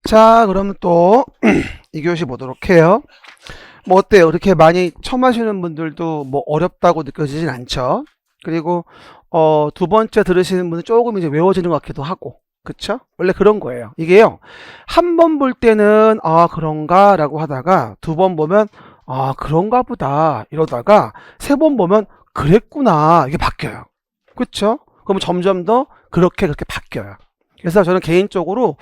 자, 그럼 또 2교시 보도록 해요. 뭐 어때요? 그렇게 많이 처음 하시는 분들도 뭐 어렵다고 느껴지진 않죠. 그리고 두 번째 들으시는 분은 조금 이제 외워지는 것 같기도 하고, 그쵸? 원래 그런 거예요. 이게요, 한 번 볼 때는 아 그런가 라고 하다가 두 번 보면 아 그런가 보다 이러다가 세 번 보면 그랬구나 이게 바뀌어요. 그쵸? 그럼 점점 더 그렇게 바뀌어요. 그래서 저는 개인적으로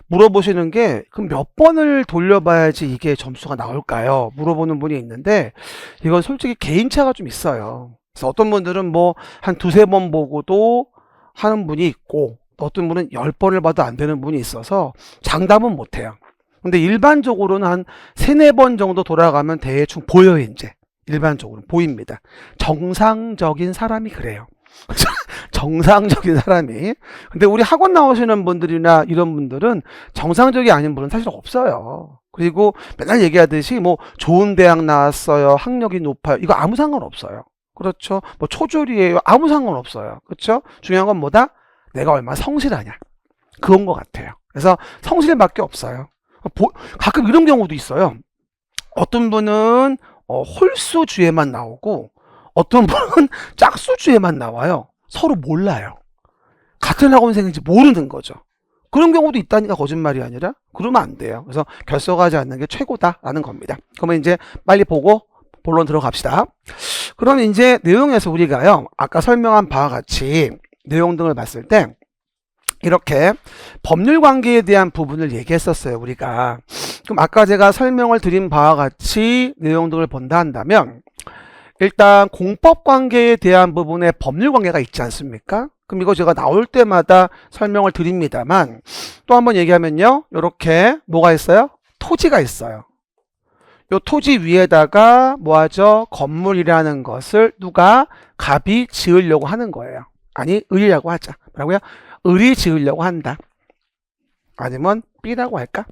물어보시는 게 그럼 몇 번을 돌려봐야지 이게 점수가 나올까요? 물어보는 분이 있는데 이건 솔직히 개인차가 좀 있어요. 그래서 어떤 분들은 뭐 한 두세 번 보고도 하는 분이 있고 어떤 분은 10번을 봐도 안 되는 분이 있어서 장담은 못해요. 근데 일반적으로는 한 세네 번 정도 돌아가면 대충 보여요. 이제 일반적으로 보입니다. 정상적인 사람이 그래요. 정상적인 사람이. 근데 우리 학원 나오시는 분들이나 이런 분들은 정상적이 아닌 분은 사실 없어요. 그리고 맨날 얘기하듯이 뭐 좋은 대학 나왔어요, 학력이 높아요, 이거 아무 상관없어요. 그렇죠? 뭐 초졸이에요, 아무 상관없어요. 그렇죠? 중요한 건 뭐다? 내가 얼마나 성실하냐, 그건 것 같아요. 그래서 성실밖에 없어요. 가끔 이런 경우도 있어요. 어떤 분은 홀수주에만 나오고 어떤 분은 짝수주에만 나와요. 서로 몰라요. 같은 학원생인지 모르는 거죠. 그런 경우도 있다니까 거짓말이 아니라. 그러면 안 돼요. 그래서 결석하지 않는 게 최고다라는 겁니다. 그러면 이제 빨리 보고 본론 들어갑시다. 그럼 이제 내용에서 우리가요, 아까 설명한 바와 같이 내용 등을 봤을 때 이렇게 법률 관계에 대한 부분을 얘기했었어요, 우리가. 그럼 아까 제가 설명을 드린 바와 같이 내용 등을 본다 한다면 일단 공법 관계에 대한 부분에 법률 관계가 있지 않습니까? 그럼 이거 제가 나올 때마다 설명을 드립니다만 또 한번 얘기하면요, 이렇게 뭐가 있어요? 토지가 있어요. 요 토지 위에다가 뭐하죠? 건물이라는 것을 누가 갑이 지으려고 하는 거예요. 아니, 을이라고 하자. 뭐라고요? 을이 지으려고 한다. 아니면 B라고 할까?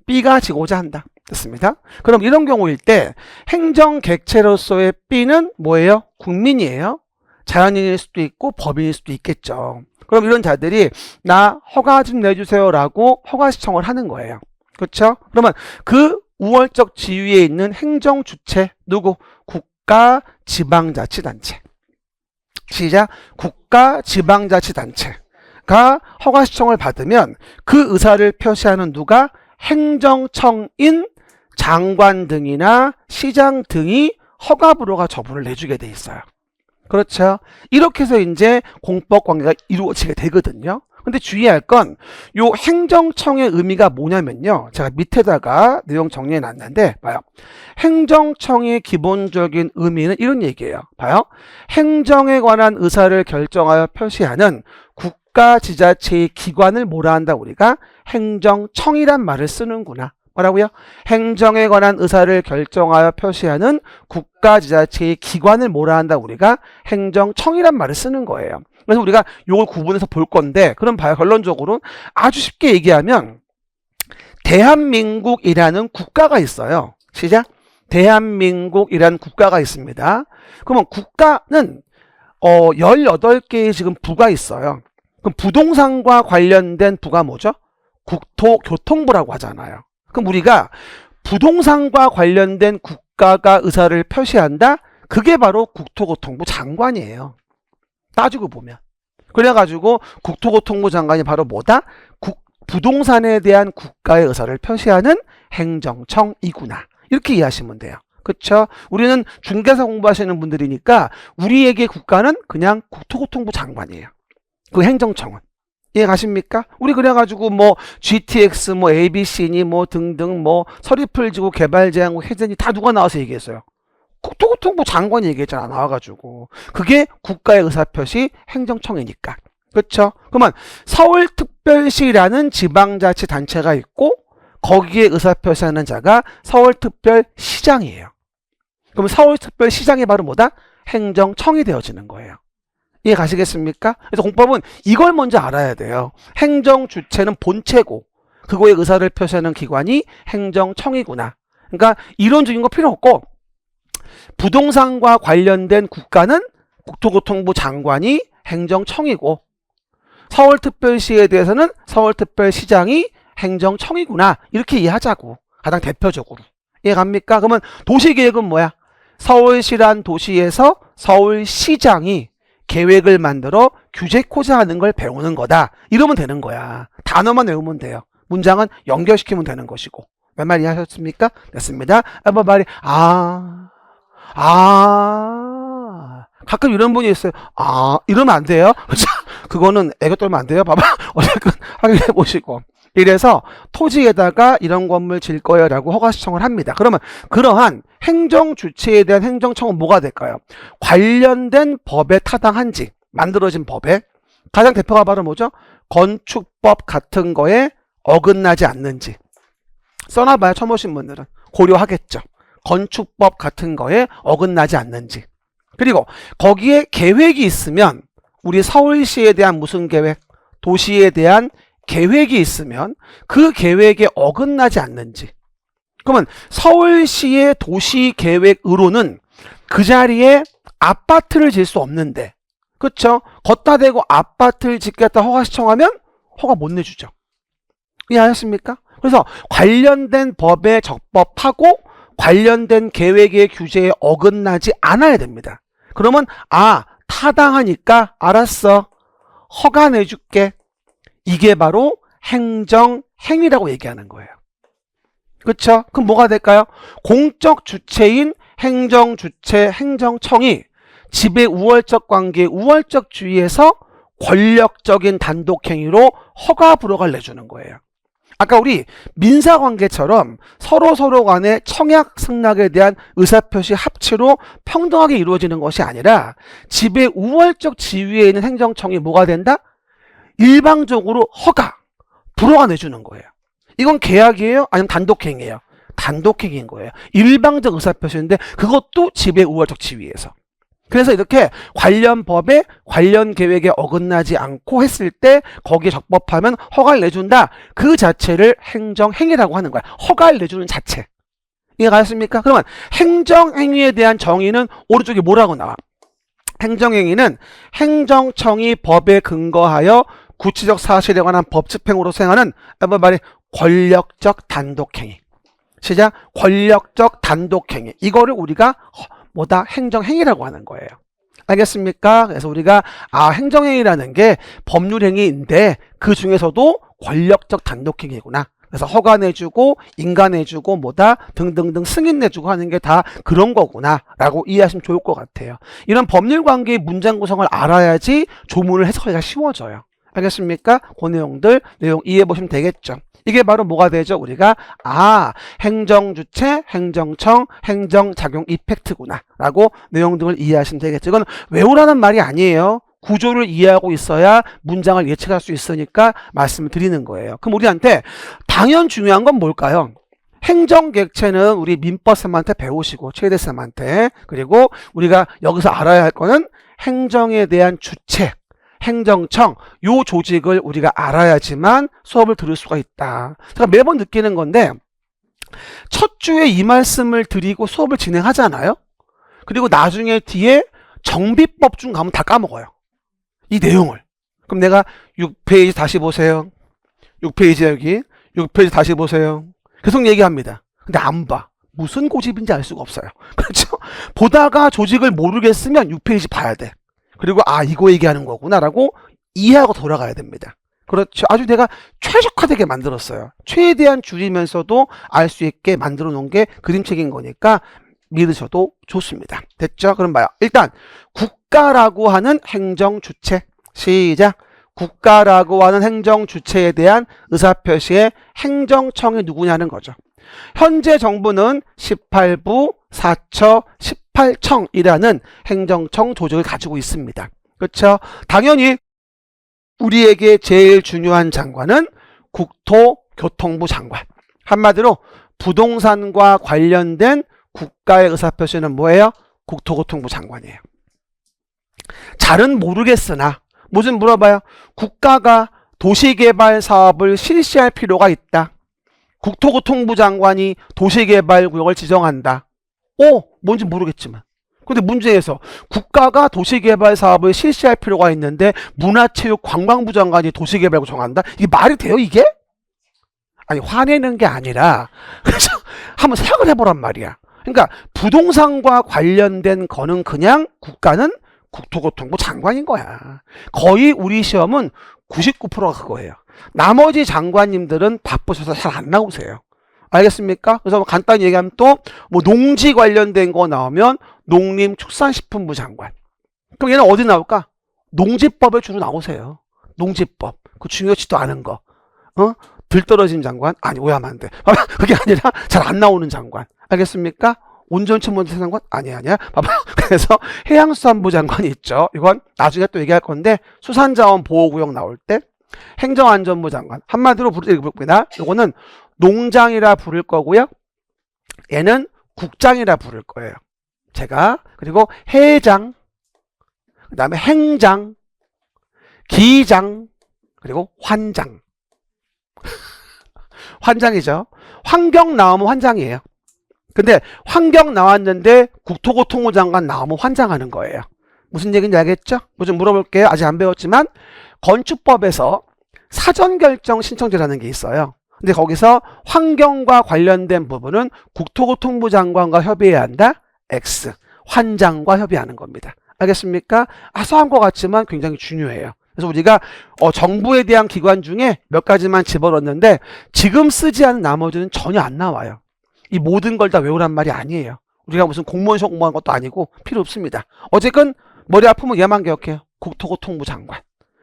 B가 지고자 한다. 됐습니다. 그럼 이런 경우일 때 행정객체로서의 B는 뭐예요? 국민이에요. 자연인일 수도 있고 법인일 수도 있겠죠. 그럼 이런 자들이 나 허가 좀 내주세요 라고 허가 신청을 하는 거예요. 그렇죠? 그러면 그 우월적 지위에 있는 행정주체 누구? 국가지방자치단체. 시작. 국가지방자치단체가 허가 신청을 받으면 그 의사를 표시하는 누가? 행정청인 장관 등이나 시장 등이 허가부로가 저분을 내주게 돼 있어요. 그렇죠? 이렇게 해서 이제 공법 관계가 이루어지게 되거든요. 근데 주의할 건 요 행정청의 의미가 뭐냐면요, 제가 밑에다가 내용 정리해 놨는데 봐요. 행정청의 기본적인 의미는 이런 얘기예요. 봐요. 행정에 관한 의사를 결정하여 표시하는 국가지자체의 기관을 뭐라 한다? 우리가 행정청이란 말을 쓰는구나. 뭐라고요? 행정에 관한 의사를 결정하여 표시하는 국가지자체의 기관을 뭐라 한다? 우리가 행정청이란 말을 쓰는 거예요. 그래서 우리가 이걸 구분해서 볼 건데, 그럼 봐요. 결론적으로 아주 쉽게 얘기하면 대한민국이라는 국가가 있어요. 시작. 대한민국이라는 국가가 있습니다. 그러면 국가는 18개의 지금 부가 있어요. 그럼 부동산과 관련된 부가 뭐죠? 국토교통부라고 하잖아요. 그럼 우리가 부동산과 관련된 국가가 의사를 표시한다? 그게 바로 국토교통부 장관이에요. 따지고 보면. 그래가지고 국토교통부 장관이 바로 뭐다? 부동산에 대한 국가의 의사를 표시하는 행정청이구나. 이렇게 이해하시면 돼요. 그쵸? 우리는 중개사 공부하시는 분들이니까 우리에게 국가는 그냥 국토교통부 장관이에요. 그 행정청은. 이해 가십니까? 우리 그래가지고 뭐 GTX 뭐 ABC니 뭐 등등 뭐 서리풀지구 개발제한국 해전이 다 누가 나와서 얘기했어요? 국토교통부 장관이 얘기했잖아, 나와가지고. 그게 국가의 의사표시 행정청이니까. 그렇죠? 그러면 서울특별시라는 지방자치단체가 있고 거기에 의사표시하는 자가 서울특별시장이에요. 그럼 서울특별시장이 바로 뭐다? 행정청이 되어지는 거예요. 이해 가시겠습니까? 그래서 공법은 이걸 먼저 알아야 돼요. 행정주체는 본체고 그거의 의사를 표시하는 기관이 행정청이구나. 그러니까 이론적인 거 필요 없고 부동산과 관련된 국가는 국토교통부 장관이 행정청이고 서울특별시에 대해서는 서울특별시장이 행정청이구나. 이렇게 이해하자고. 가장 대표적으로. 이해갑니까? 그러면 도시계획은 뭐야? 서울시란 도시에서 서울시장이 계획을 만들어 규제코자 하는 걸 배우는 거다. 이러면 되는 거야. 단어만 외우면 돼요. 문장은 연결시키면 되는 것이고. 몇 마디 하셨습니까? 됐습니다. 말이 가끔 이런 분이 있어요. 이러면 안 돼요. 그거는 애교 떨면 안 돼요. 봐봐. 어쨌든 확인해 보시고. 이래서 토지에다가 이런 건물 질 거예요 라고 허가 신청을 합니다. 그러면 그러한 행정 주체에 대한 행정청은 뭐가 될까요? 관련된 법에 타당한지, 만들어진 법에 가장 대표가 바로 뭐죠? 건축법 같은 거에 어긋나지 않는지. 써놔봐요. 처음 오신 분들은 고려하겠죠. 건축법 같은 거에 어긋나지 않는지. 그리고 거기에 계획이 있으면 우리 서울시에 대한 무슨 계획? 도시에 대한 계획이 있으면 그 계획에 어긋나지 않는지. 그러면 서울시의 도시계획으로는 그 자리에 아파트를 질 수 없는데, 그쵸? 걷다 대고 아파트를 짓겠다 허가 신청하면 허가 못 내주죠. 이해하셨습니까? 그래서 관련된 법에 적법하고 관련된 계획의 규제에 어긋나지 않아야 됩니다. 그러면 타당하니까 알았어. 허가 내줄게. 이게 바로 행정행위라고 얘기하는 거예요. 그렇죠? 그럼 뭐가 될까요? 공적 주체인 행정주체, 행정청이 지배 우월적 관계, 우월적 주의에서 권력적인 단독행위로 허가 불허가를 내주는 거예요. 아까 우리 민사관계처럼 서로 간의 청약 승낙에 대한 의사표시 합치로 평등하게 이루어지는 것이 아니라 지배 우월적 지위에 있는 행정청이 뭐가 된다? 일방적으로 허가, 불허가 내주는 거예요. 이건 계약이에요? 아니면 단독행위예요? 단독행위인 거예요. 일방적 의사표시인데 그것도 지배 우월적 지위에서. 그래서 이렇게 관련 법에 관련 계획에 어긋나지 않고 했을 때 거기에 적법하면 허가를 내준다. 그 자체를 행정행위라고 하는 거야. 허가를 내주는 자체. 이해가 됐습니까? 그러면 행정행위에 대한 정의는 오른쪽에 뭐라고 나와? 행정행위는 행정청이 법에 근거하여 구체적 사실에 관한 법 집행으로 수행하는 말이 권력적 단독행위. 시작. 권력적 단독행위. 이거를 우리가 행정행위라고 하는 거예요. 알겠습니까? 그래서 우리가 행정행위라는 게 법률행위인데 그 중에서도 권력적 단독행위구나. 그래서 허가 내주고 인가 내주고 등등등 승인 내주고 하는 게 다 그런 거구나 라고 이해하시면 좋을 것 같아요. 이런 법률관계의 문장 구성을 알아야지 조문을 해석하기가 쉬워져요. 알겠습니까? 그 내용 이해해 보시면 되겠죠. 이게 바로 뭐가 되죠? 우리가 행정주체, 행정청, 행정작용 이펙트구나 라고 내용 등을 이해하시면 되겠죠. 이건 외우라는 말이 아니에요. 구조를 이해하고 있어야 문장을 예측할 수 있으니까 말씀을 드리는 거예요. 그럼 우리한테 당연 중요한 건 뭘까요? 행정객체는 우리 민법쌤한테 배우시고 최대쌤한테, 그리고 우리가 여기서 알아야 할 거는 행정에 대한 주체, 행정청, 요 조직을 우리가 알아야지만 수업을 들을 수가 있다. 제가 매번 느끼는 건데 첫 주에 이 말씀을 드리고 수업을 진행하잖아요. 그리고 나중에 뒤에 정비법 중 가면 다 까먹어요. 이 내용을. 그럼 내가 6페이지 다시 보세요. 6페이지 여기. 6페이지 다시 보세요. 계속 얘기합니다. 근데 안 봐. 무슨 고집인지 알 수가 없어요. 그렇죠? 보다가 조직을 모르겠으면 6페이지 봐야 돼. 그리고 이거 얘기하는 거구나 라고 이해하고 돌아가야 됩니다. 그렇죠. 아주 내가 최적화되게 만들었어요. 최대한 줄이면서도 알 수 있게 만들어 놓은 게 그림책인 거니까 믿으셔도 좋습니다. 됐죠? 그럼 봐요. 일단 국가라고 하는 행정주체. 시작. 국가라고 하는 행정주체에 대한 의사표시의 행정청이 누구냐는 거죠. 현재 정부는 18부, 4처, 18청이라는 행정청 조직을 가지고 있습니다. 그렇죠? 당연히 우리에게 제일 중요한 장관은 국토교통부 장관. 한마디로 부동산과 관련된 국가의 의사표시는 뭐예요? 국토교통부 장관이에요. 잘은 모르겠으나 뭐좀 물어봐요. 국가가 도시개발 사업을 실시할 필요가 있다. 국토교통부 장관이 도시개발구역을 지정한다. 뭔지 모르겠지만. 근데 문제에서 국가가 도시개발 사업을 실시할 필요가 있는데 문화체육관광부 장관이 도시개발구 정한다? 이게 말이 돼요, 이게? 아니, 화내는 게 아니라, 그래서 한번 생각을 해보란 말이야. 그러니까 부동산과 관련된 거는 그냥 국가는 국토교통부 장관인 거야. 거의 우리 시험은 99%가 그거예요. 나머지 장관님들은 바쁘셔서 잘 안 나오세요. 알겠습니까? 그래서 간단히 얘기하면 또 뭐 농지 관련된 거 나오면 농림축산식품부 장관. 그럼 얘는 어디 나올까? 농지법에 주로 나오세요. 농지법. 그 중요치도 않은 거. 들떨어진 장관? 아니, 오해하면 안 돼. 그게 아니라 잘 안 나오는 장관. 알겠습니까? 온전천문대 장관? 아니야. 봐봐. 그래서 해양수산부 장관이 있죠. 이건 나중에 또 얘기할 건데, 수산자원보호구역 나올 때 행정안전부 장관. 한마디로 부릅니다. 이거는 농장이라 부를 거고요. 얘는 국장이라 부를 거예요. 제가. 그리고 해장, 그 다음에 행장, 기장, 그리고 환장. 환장이죠. 환경 나오면 환장이에요. 근데 환경 나왔는데 국토교통부 장관 나오면 환장하는 거예요. 무슨 얘기인지 알겠죠? 뭐 좀 물어볼게요. 아직 안 배웠지만 건축법에서 사전결정 신청제라는 게 있어요. 근데 거기서 환경과 관련된 부분은 국토교통부 장관과 협의해야 한다. X. 환장과 협의하는 겁니다. 알겠습니까? 사소한 것 같지만 굉장히 중요해요. 그래서 우리가 정부에 대한 기관 중에 몇 가지만 집어넣었는데 지금 쓰지 않은 나머지는 전혀 안 나와요. 이 모든 걸 다 외우란 말이 아니에요. 우리가 무슨 공무원 시험 공부한 것도 아니고 필요 없습니다. 어쨌건 머리 아프면 얘만 기억해요. 국토교통부 장관.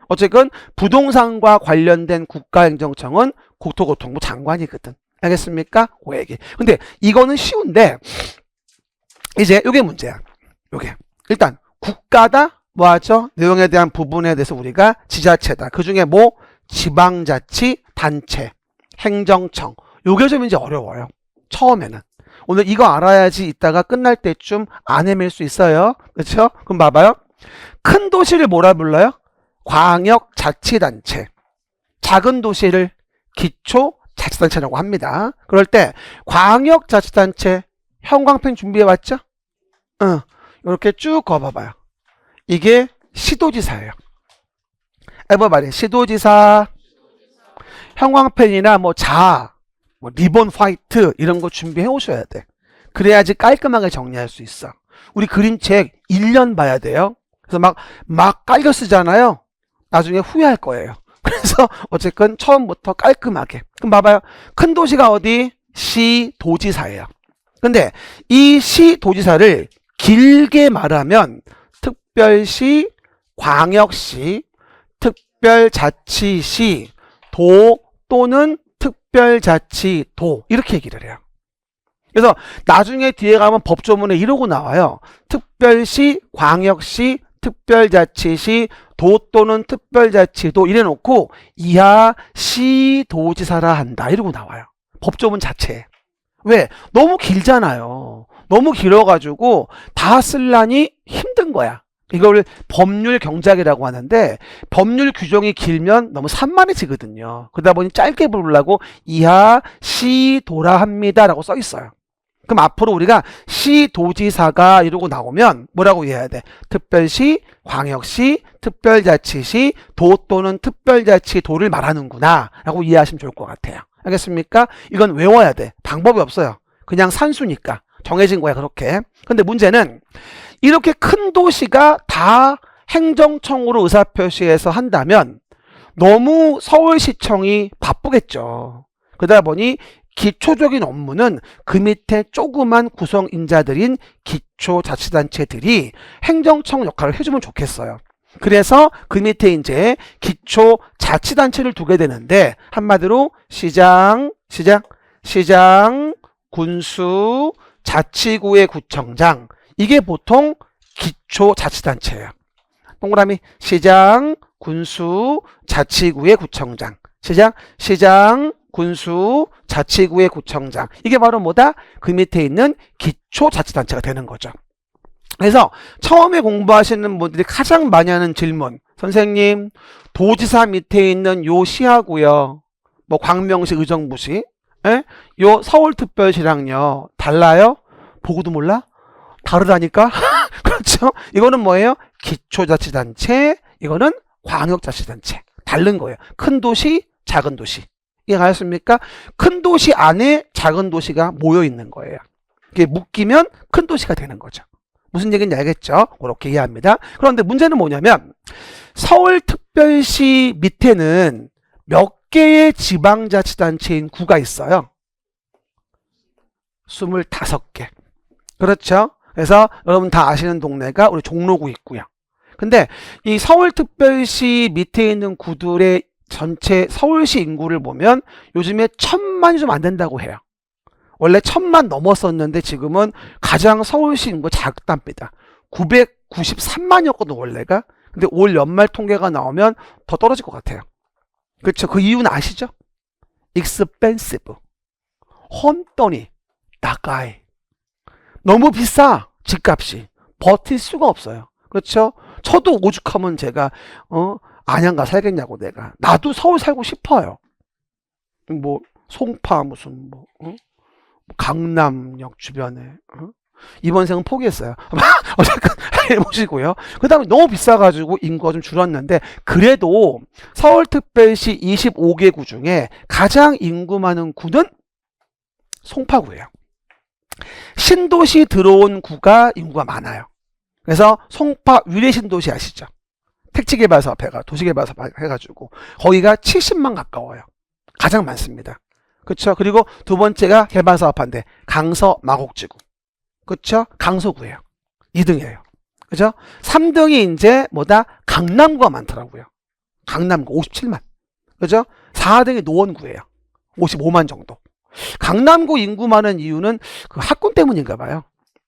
어쨌건 부동산과 관련된 국가행정청은 국토교통부 장관이거든. 알겠습니까? 그 얘기. 근데 이거는 쉬운데 이제 이게 문제야. 요게. 일단 국가다 뭐하죠? 내용에 대한 부분에 대해서 우리가 지자체다. 그 중에 뭐 지방자치단체, 행정청. 요게 좀 이제 어려워요. 처음에는. 오늘 이거 알아야지 이따가 끝날 때쯤 안 헤맬 수 있어요. 그렇죠? 그럼 봐봐요. 큰 도시를 뭐라 불러요? 광역자치단체. 작은 도시를 기초자치단체라고 합니다. 그럴 때 광역자치단체 형광펜 준비해왔죠? 이렇게 쭉 그어봐봐요. 이게 시도지사예요. 에버바리 시도지사 형광펜이나 뭐 리본 화이트 이런 거 준비해 오셔야 돼. 그래야지 깔끔하게 정리할 수 있어. 우리 그림책 1년 봐야 돼요. 그래서 막 깔려 쓰잖아요. 나중에 후회할 거예요. 그래서 어쨌건 처음부터 깔끔하게. 그럼 봐봐요. 큰 도시가 어디? 시도지사예요. 근데 이 시도지사를 길게 말하면 특별시, 광역시, 특별자치시, 도 또는 특별자치도 이렇게 얘기를 해요. 그래서 나중에 뒤에 가면 법조문에 이러고 나와요. 특별시, 광역시, 특별자치시, 도 또는 특별자치도 이래놓고 이하 시도지사라 한다 이러고 나와요. 법조문 자체에. 왜? 너무 길잖아요. 너무 길어가지고 다 쓰려니 힘든 거야. 이걸 법률 경작이라고 하는데 법률 규정이 길면 너무 산만해지거든요. 그러다 보니 짧게 부르려고 이하 시도라 합니다 라고 써 있어요. 그럼 앞으로 우리가 시도지사가 이러고 나오면 뭐라고 이해해야 돼? 특별시, 광역시, 특별자치시, 도 또는 특별자치도를 말하는구나 라고 이해하시면 좋을 것 같아요. 알겠습니까? 이건 외워야 돼. 방법이 없어요. 그냥 산수니까 정해진 거야 그렇게. 근데 문제는 이렇게 큰 도시가 다 행정청으로 의사표시해서 한다면 너무 서울시청이 바쁘겠죠. 그러다 보니 기초적인 업무는 그 밑에 조그만 구성인자들인 기초자치단체들이 행정청 역할을 해주면 좋겠어요. 그래서 그 밑에 이제 기초자치단체를 두게 되는데 한마디로 시장, 군수, 자치구의 구청장 이게 보통 기초자치단체예요. 동그라미 시장, 군수, 자치구의 구청장. 시장, 군수, 자치구의 구청장. 이게 바로 뭐다? 그 밑에 있는 기초자치단체가 되는 거죠. 그래서 처음에 공부하시는 분들이 가장 많이 하는 질문. 선생님, 도지사 밑에 있는 요 시하고요. 뭐 광명시, 의정부시. 요 서울특별시랑요. 달라요? 보고도 몰라? 다르다니까? 그렇죠? 이거는 뭐예요? 기초자치단체, 이거는 광역자치단체. 다른 거예요. 큰 도시, 작은 도시. 이해가셨습니까? 큰 도시 안에 작은 도시가 모여 있는 거예요. 이게 묶이면 큰 도시가 되는 거죠. 무슨 얘기인지 알겠죠? 그렇게 이해합니다. 그런데 문제는 뭐냐면 서울특별시 밑에는 몇 개의 지방자치단체인 구가 있어요? 25개. 그렇죠? 그래서 여러분 다 아시는 동네가 우리 종로구 있고요. 근데 이 서울특별시 밑에 있는 구들의 전체 서울시 인구를 보면 요즘에 1000만이 좀 안 된다고 해요. 원래 1000만 넘었었는데 지금은 가장 서울시 인구가 작답니다. 993만이었거든 원래가. 근데 올 연말 통계가 나오면 더 떨어질 것 같아요. 그렇죠? 그 이유는 아시죠? expensive. 혼돈이 나가이. 너무 비싸. 집값이. 버틸 수가 없어요. 그렇죠? 저도 오죽하면 제가 안양가 살겠냐고 내가. 나도 서울 살고 싶어요. 뭐 송파 무슨 뭐 강남역 주변에 이번 생은 포기했어요. 어쨌든 해보시고요. 그 다음에 너무 비싸가지고 인구가 좀 줄었는데 그래도 서울특별시 25개 구 중에 가장 인구 많은 구는 송파구예요. 신도시 들어온 구가 인구가 많아요. 그래서 송파 위례신도시 아시죠? 택지개발사업회가 도시개발사업 해가지고 거기가 70만 가까워요. 가장 많습니다. 그렇죠? 그리고 두 번째가 개발사업한데 강서 마곡지구. 그렇죠? 강서구예요. 2등이에요. 그죠? 3등이 이제 뭐다? 강남구가 많더라고요. 강남구 57만. 그죠? 4등이 노원구예요. 55만 정도. 강남구 인구 많은 이유는 그 학군 때문인가 봐요.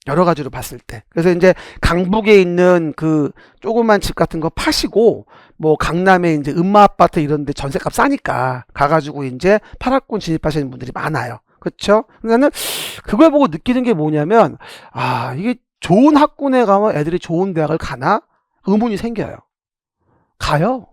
여러 가지로 봤을 때. 그래서 이제 강북에 있는 그 조그만 집 같은 거 파시고 뭐 강남에 이제 음마아파트 이런 데 전세값 싸니까 가가지고 이제 파락군 진입하시는 분들이 많아요. 그렇죠? 나는 그걸 보고 느끼는 게 뭐냐면 이게 좋은 학군에 가면 애들이 좋은 대학을 가나? 의문이 생겨요. 가요.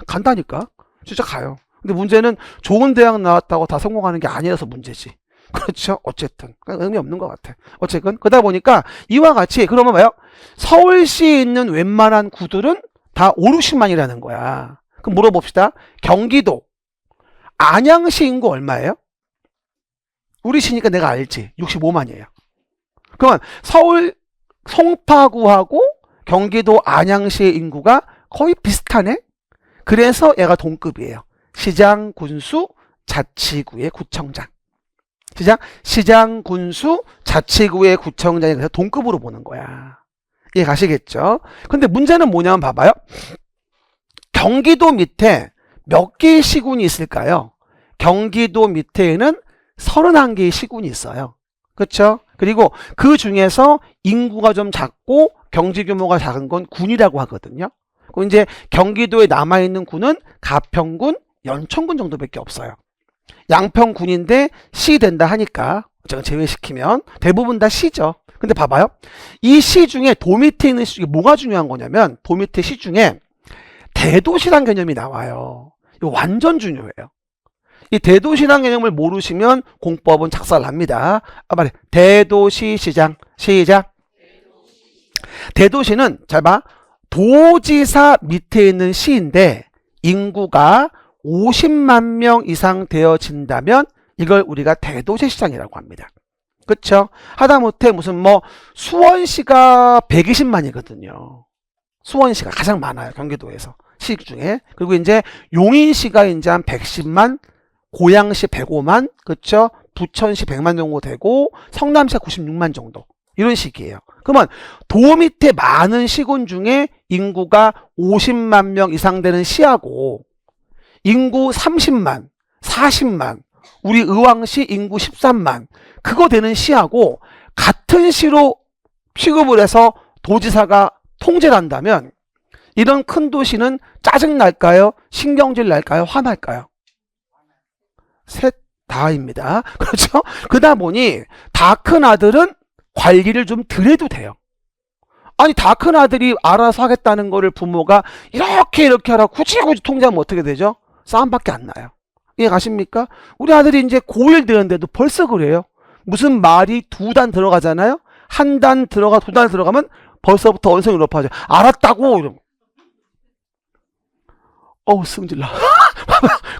간다니까. 진짜 가요. 근데 문제는 좋은 대학 나왔다고 다 성공하는 게 아니라서 문제지. 그렇죠? 어쨌든 의미 없는 것 같아. 어쨌든 그러다 보니까 이와 같이 그러면 뭐예요? 서울시에 있는 웬만한 구들은 다 5, 60만이라는 거야. 그럼 물어봅시다. 경기도 안양시 인구 얼마예요? 우리 시니까 내가 알지. 65만이에요. 그러면 서울 송파구하고 경기도 안양시의 인구가 거의 비슷하네? 그래서 얘가 동급이에요. 시장, 군수, 자치구의 구청장. 시장, 군수, 자치구의 구청장이 그래서 동급으로 보는 거야. 이해 가시겠죠? 근데 문제는 뭐냐면 봐봐요. 경기도 밑에 몇 개의 시군이 있을까요? 경기도 밑에는 31개의 시군이 있어요. 그렇죠? 그리고 그 중에서 인구가 좀 작고 경제 규모가 작은 건 군이라고 하거든요. 그럼 이제 경기도에 남아있는 군은 가평군, 연천군 정도밖에 없어요. 양평군인데 시 된다 하니까 제가 제외시키면 대부분 다 시죠. 근데 봐봐요. 이 시 중에 도 밑에 있는 시 중에 뭐가 중요한 거냐면 도 밑에 시 중에 대도시란 개념이 나와요. 이거 완전 중요해요. 이 대도시란 개념을 모르시면 공법은 작살납니다. 말해. 대도시시장. 시작. 대도시는 잘 봐. 도지사 밑에 있는 시인데 인구가 50만 명 이상 되어진다면 이걸 우리가 대도시시장이라고 합니다. 그쵸? 하다못해 무슨 뭐 수원시가 120만이거든요. 수원시가 가장 많아요. 경기도에서. 시 중에. 그리고 이제 용인시가 이제 한 110만, 고양시 105만, 그쵸? 부천시 100만 정도 되고 성남시가 96만 정도. 이런 식이에요. 그러면 도 밑에 많은 시군 중에 인구가 50만 명 이상 되는 시하고 인구 30만, 40만, 우리 의왕시 인구 13만, 그거 되는 시하고 같은 시로 취급을 해서 도지사가 통제를 한다면 이런 큰 도시는 짜증 날까요? 신경질 날까요? 화날까요? 셋 다입니다. 그렇죠? 그러다 보니 다 큰 아들은 관리를 좀 덜 해도 돼요. 아니 다 큰 아들이 알아서 하겠다는 거를 부모가 이렇게 하라고 굳이 통제하면 어떻게 되죠? 싸움밖에 안 나요. 이해 가십니까? 우리 아들이 이제 고1 되는데도 벌써 그래요. 무슨 말이 2단 들어가잖아요. 1단 들어가 2단 들어가면 벌써부터 언성이 높아져. 알았다고 이러면. 승질나.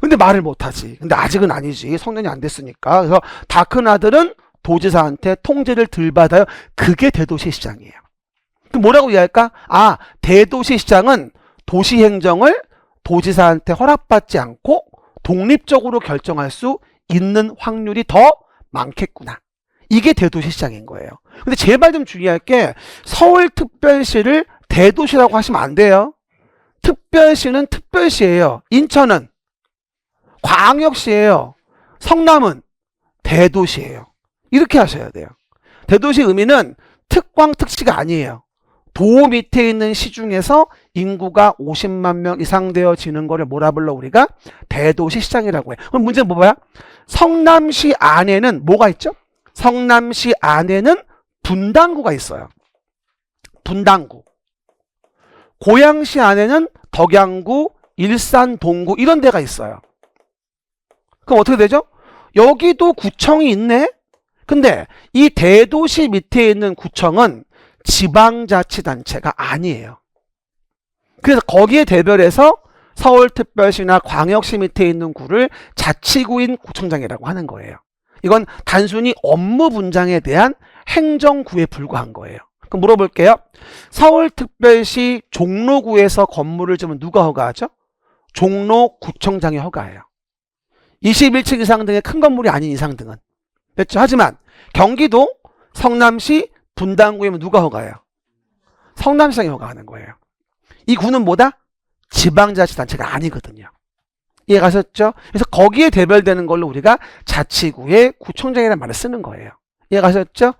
근데 말을 못하지. 근데 아직은 아니지. 성년이 안 됐으니까. 그래서 다 큰 아들은 도지사한테 통제를 덜 받아요. 그게 대도시시장이에요. 그럼 뭐라고 이해할까? 아, 대도시시장은 도시행정을 도지사한테 허락받지 않고 독립적으로 결정할 수 있는 확률이 더 많겠구나. 이게 대도시시장인 거예요. 근데 제발 좀 주의할 게 서울특별시를 대도시라고 하시면 안 돼요. 특별시는 특별시예요. 인천은 광역시예요. 성남은 대도시예요. 이렇게 하셔야 돼요. 대도시 의미는 특광 특시가 아니에요. 도 밑에 있는 시 중에서 인구가 50만 명 이상 되어지는 거를 뭐라 불러 우리가? 대도시 시장이라고 해. 그럼 문제는 뭐야? 성남시 안에는 뭐가 있죠? 성남시 안에는 분당구가 있어요. 분당구. 고양시 안에는 덕양구, 일산, 동구 이런 데가 있어요. 그럼 어떻게 되죠? 여기도 구청이 있네? 근데 이 대도시 밑에 있는 구청은 지방자치단체가 아니에요. 그래서 거기에 대별해서 서울특별시나 광역시 밑에 있는 구를 자치구인 구청장이라고 하는 거예요. 이건 단순히 업무 분장에 대한 행정구에 불과한 거예요. 그럼 물어볼게요. 서울특별시 종로구에서 건물을 지으면 누가 허가하죠? 종로구청장이 허가해요. 21층 이상 등의 큰 건물이 아닌 이상 등은. 됐죠? 하지만 경기도 성남시 분당구이면 누가 허가해요? 성남시장이 허가하는 거예요. 이 구는 뭐다? 지방자치단체가 아니거든요. 이해가셨죠? 그래서 거기에 대별되는 걸로 우리가 자치구의 구청장이라는 말을 쓰는 거예요. 이해가셨죠?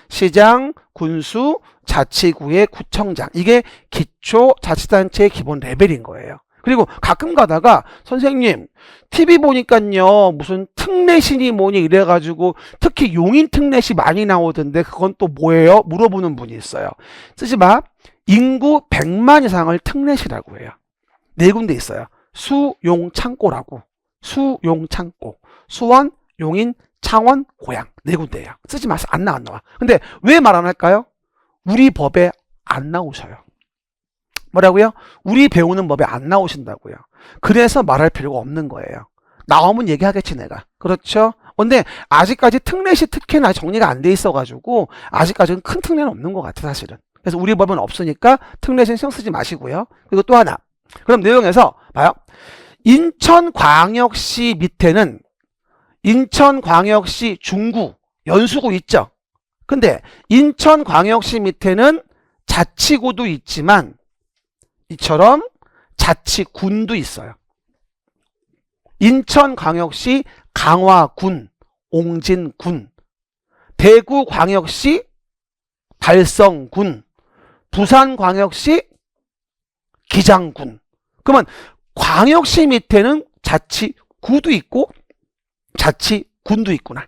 시장, 군수, 자치구의 구청장. 이게 기초자치단체의 기본 레벨인 거예요. 그리고 가끔 가다가 선생님 TV 보니까요 무슨 특례신이 뭐니 이래가지고 특히 용인 특례시 많이 나오던데 그건 또 뭐예요? 물어보는 분이 있어요. 쓰지 마. 인구 100만 이상을 특례시라고 해요. 네 군데 있어요. 수용창고라고. 수용창고. 수원, 용인, 창원, 고양. 네 군데예요. 쓰지 마세요. 안 나와. 근데 왜 말 안 할까요? 우리 법에 안 나오셔요. 뭐라고요? 우리 배우는 법에 안 나오신다고요. 그래서 말할 필요가 없는 거예요. 나오면 얘기하겠지 내가. 그렇죠? 근데 아직까지 특례시 특혜는 아직 정리가 안 돼 있어가지고 아직까지는 큰 특례는 없는 것 같아 사실은. 그래서 우리 법은 없으니까 특례시는 신경 쓰지 마시고요. 그리고 또 하나. 그럼 내용에서 봐요. 인천광역시 밑에는 인천광역시 중구, 연수구 있죠? 근데 인천광역시 밑에는 자치구도 있지만 이처럼 자치군도 있어요. 인천광역시 강화군, 옹진군, 대구광역시 달성군, 부산광역시 기장군. 그러면 광역시 밑에는 자치구도 있고 자치군도 있구나.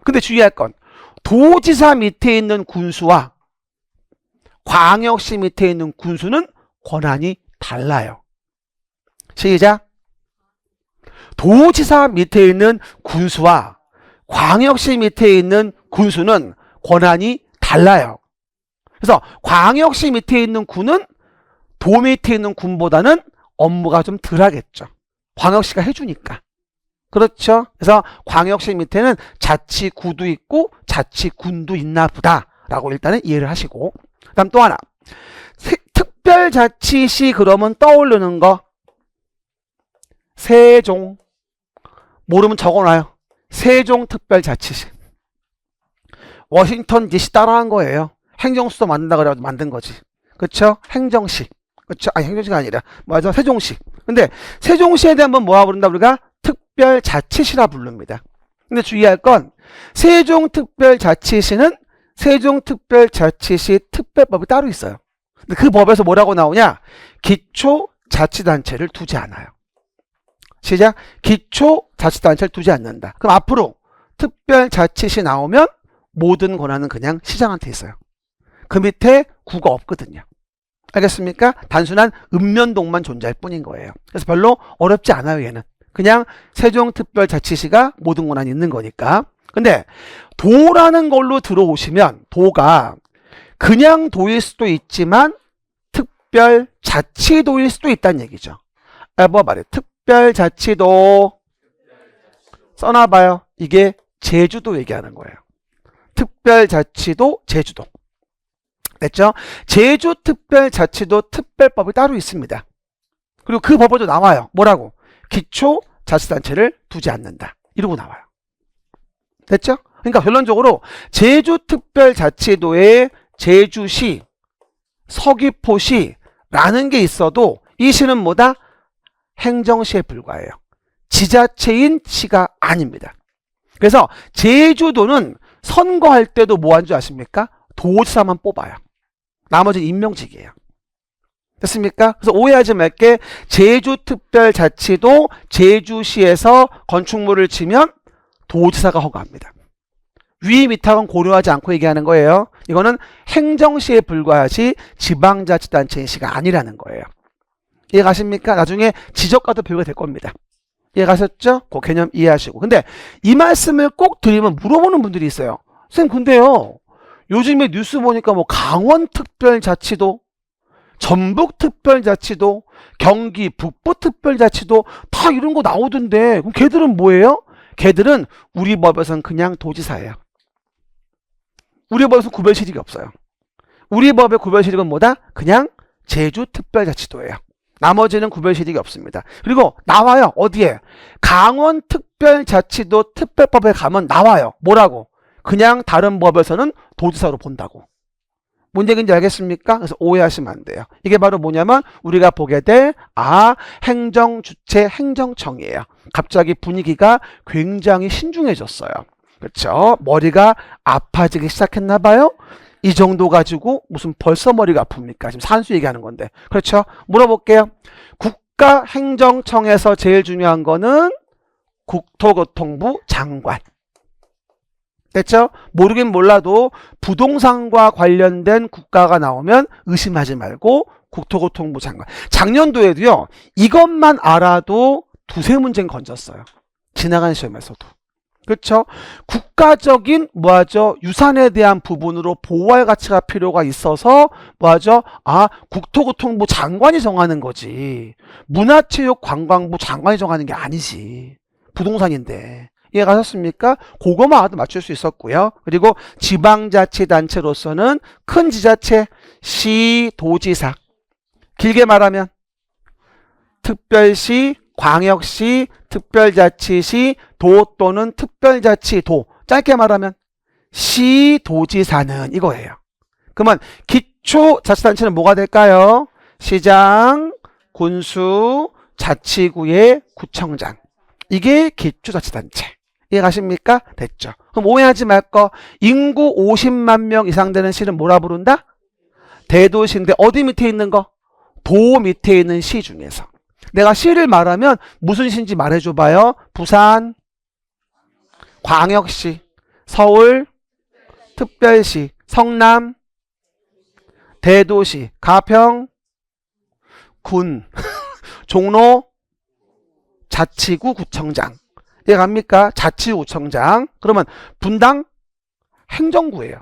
근데 주의할 건 도지사 밑에 있는 군수와 광역시 밑에 있는 군수는 권한이 달라요. 시작. 도지사 밑에 있는 군수와 광역시 밑에 있는 군수는 권한이 달라요. 그래서 광역시 밑에 있는 군은 도 밑에 있는 군보다는 업무가 좀 덜하겠죠. 광역시가 해주니까. 그렇죠? 그래서 광역시 밑에는 자치구도 있고 자치군도 있나 보다 라고 일단은 이해를 하시고, 그 다음 또 하나, 특별자치시 그러면 떠오르는 거 세종. 모르면 적어놔요. 세종특별자치시. 워싱턴 DC 따라한 거예요. 행정수도 만든다 그래가지고 만든 거지. 그쵸? 행정시. 그쵸? 아니 행정시가 아니라 맞아, 세종시. 근데 세종시에 대한 건 뭐라 부른다 우리가? 특별자치시라 부릅니다. 근데 주의할 건 세종특별자치시는 세종특별자치시 특별법이 따로 있어요. 근데 그 법에서 뭐라고 나오냐? 기초자치단체를 두지 않아요. 시작. 기초자치단체를 두지 않는다. 그럼 앞으로 특별자치시 나오면 모든 권한은 그냥 시장한테 있어요. 그 밑에 구가 없거든요. 알겠습니까? 단순한 읍면동만 존재할 뿐인 거예요. 그래서 별로 어렵지 않아요, 얘는. 그냥 세종특별자치시가 모든 권한이 있는 거니까. 근데 도라는 걸로 들어오시면 도가 그냥 도일 수도 있지만 특별자치도일 수도 있다는 얘기죠. 뭐 말해? 특별자치도 써놔봐요. 이게 제주도 얘기하는 거예요. 특별자치도 제주도. 됐죠? 제주특별자치도 특별법이 따로 있습니다. 그리고 그 법에도 나와요. 뭐라고? 기초자치단체를 두지 않는다. 이러고 나와요. 됐죠? 그러니까 결론적으로 제주특별자치도에 제주시, 서귀포시라는 게 있어도 이 시는 뭐다? 행정시에 불과해요. 지자체인 시가 아닙니다. 그래서 제주도는 선거할 때도 뭐 한 줄 아십니까? 도지사만 뽑아요. 나머지는 임명직이에요. 됐습니까? 그래서 오해하지 말게. 제주특별자치도 제주시에서 건축물을 치면 도지사가 허가합니다. 위 밑하고는 고려하지 않고 얘기하는 거예요. 이거는 행정시에 불과하지 지방자치단체인 시가 아니라는 거예요. 이해 가십니까? 나중에 지적과도 배우게 될 겁니다. 이해 가셨죠? 그 개념 이해하시고. 근데 이 말씀을 꼭 드리면 물어보는 분들이 있어요. 선생님 근데요, 요즘에 뉴스 보니까 뭐 강원특별자치도, 전북특별자치도, 경기 북부특별자치도 다 이런 거 나오던데 그럼 걔들은 뭐예요? 걔들은 우리 법에서는 그냥 도지사예요. 우리 법에서는 구별시력이 없어요. 우리 법의 구별시력은 뭐다? 그냥 제주특별자치도예요. 나머지는 구별시력이 없습니다. 그리고 나와요. 어디에? 강원특별자치도 특별법에 가면 나와요. 뭐라고? 그냥 다른 법에서는 도지사로 본다고. 뭔 얘기인지 알겠습니까? 그래서 오해하시면 안 돼요. 이게 바로 뭐냐면 우리가 보게 될 행정주체 행정청이에요. 갑자기 분위기가 굉장히 신중해졌어요. 그렇죠? 머리가 아파지기 시작했나 봐요. 이 정도 가지고 무슨 벌써 머리가 아픕니까? 지금 산수 얘기하는 건데. 그렇죠? 물어볼게요. 국가행정청에서 제일 중요한 거는 국토교통부 장관. 됐죠? 모르긴 몰라도 부동산과 관련된 국가가 나오면 의심하지 말고 국토교통부 장관. 작년도에도요, 이것만 알아도 두세 문제는 건졌어요. 지나간 시험에서도. 그렇죠? 국가적인 뭐하죠? 유산에 대한 부분으로 보호할 가치가 필요가 있어서 뭐하죠? 국토교통부 장관이 정하는 거지. 문화체육관광부 장관이 정하는 게 아니지. 부동산인데. 이해 가셨습니까? 그거만 알아도 맞출 수 있었고요. 그리고 지방자치단체로서는 큰 지자체, 시, 도지사. 길게 말하면 특별시, 광역시, 특별자치시, 도 또는 특별자치도. 짧게 말하면 시도지사는 이거예요. 그러면 기초자치단체는 뭐가 될까요? 시장, 군수, 자치구의 구청장. 이게 기초자치단체. 이해 가십니까? 됐죠. 그럼 오해하지 말 거. 인구 50만 명 이상 되는 시는 뭐라 부른다? 대도시인데 어디 밑에 있는 거? 도 밑에 있는 시 중에서. 내가 시를 말하면 무슨 시인지 말해줘 봐요. 부산, 광역시, 서울, 특별시, 성남, 대도시, 가평, 군, 종로, 자치구 구청장. 이해 갑니까? 자치구청장. 그러면 분당 행정구예요.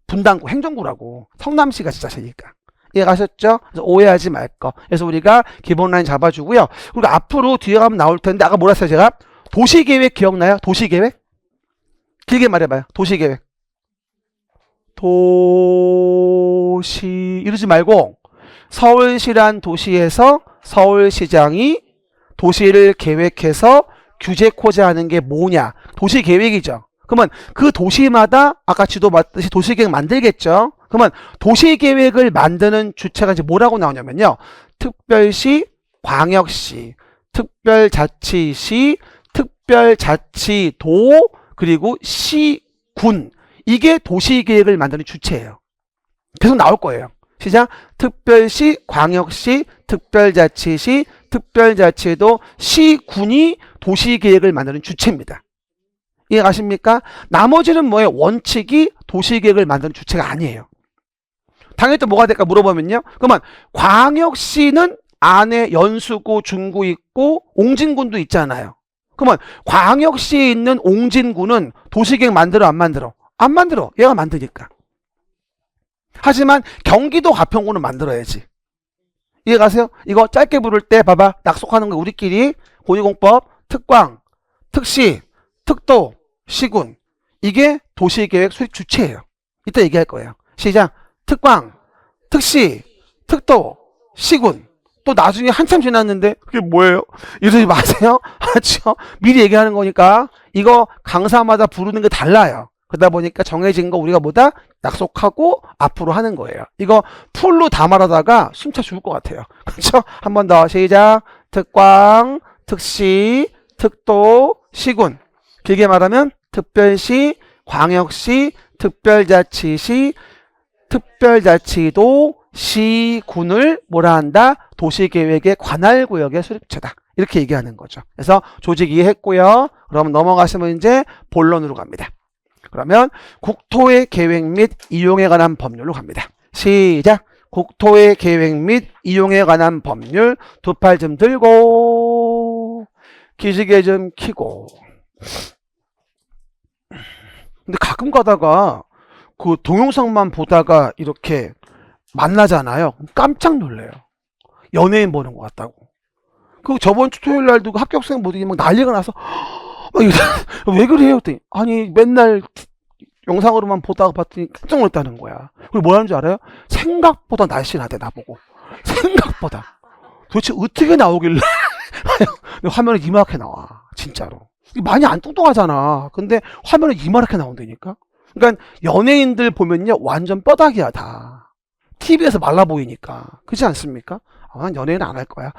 분당구 행정구라고. 성남시가 지자체니까. 이해 가셨죠? 그래서 오해하지 말 거. 그래서 우리가 기본 라인 잡아주고요. 그리고 앞으로 뒤에 가면 나올 텐데 아까 뭐라 했어요 제가? 도시계획 기억나요? 도시계획? 길게 말해봐요. 도시계획. 도시 이러지 말고 서울시란 도시에서 서울시장이 도시를 계획해서 규제 코제하는 게 뭐냐? 도시계획이죠. 그러면 그 도시마다 아까 지도 봤듯이 도시계획 만들겠죠. 그러면 도시계획을 만드는 주체가 이제 뭐라고 나오냐면요. 특별시, 광역시, 특별자치시, 특별자치도, 그리고 시군. 이게 도시계획을 만드는 주체예요. 계속 나올 거예요. 시작. 특별시, 광역시, 특별자치시, 특별자치도, 시군이 도시계획을 만드는 주체입니다. 이해 가십니까? 나머지는 뭐예요? 원칙이 도시계획을 만드는 주체가 아니에요. 당연히 또 뭐가 될까 물어보면요. 그러면 광역시는 안에 연수구, 중구 있고 옹진군도 있잖아요. 그러면 광역시에 있는 옹진군은 도시계획 만들어 안 만들어? 안 만들어. 얘가 만드니까. 하지만 경기도 가평구는 만들어야지. 이해 가세요? 이거 짧게 부를 때 봐봐. 약속하는 거 우리끼리 고유공법, 특광, 특시, 특도, 시군. 이게 도시계획 수립 주체예요. 이따 얘기할 거예요. 시작. 특광, 특시, 특도, 시군. 또 나중에 한참 지났는데 그게 뭐예요? 이러지 마세요. 알았죠? 미리 얘기하는 거니까 이거 강사마다 부르는 게 달라요. 그러다 보니까 정해진 거 우리가 뭐다? 약속하고 앞으로 하는 거예요. 이거 풀로 다 말하다가 숨차 죽을 것 같아요. 그렇죠? 한 번 더 시작. 특광, 특시, 특도, 시군. 길게 말하면 특별시, 광역시, 특별자치시, 특별자치도, 시군을 뭐라 한다? 도시계획의 관할구역의 수립체다. 이렇게 얘기하는 거죠. 그래서 조직 이해했고요. 그럼 넘어가시면 이제 본론으로 갑니다. 그러면 국토의 계획 및 이용에 관한 법률로 갑니다. 시작. 국토의 계획 및 이용에 관한 법률. 두 팔 좀 들고 기지개 좀 켜고. 근데 가끔 가다가 그 동영상만 보다가 이렇게 만나잖아요. 깜짝 놀래요. 연예인 보는 것 같다고. 그 저번 주 토요일 날도 그 합격생 모두기 막 난리가 나서 왜 그래요? 그랬더니 아니 맨날 영상으로만 보다가 봤더니 깜짝 놀랐다는 거야. 그리고 뭐라는 줄 알아요? 생각보다 날씬하대 나보고. 생각보다. 도대체 어떻게 나오길래 화면에 이만하게 나와. 진짜로. 많이 안 뚱뚱하잖아. 근데 화면에 이만하게 나온다니까. 그러니까 연예인들 보면요 완전 뼈다귀야 다. TV에서 말라 보이니까. 그렇지 않습니까? 난 연예인은 안 할 거야.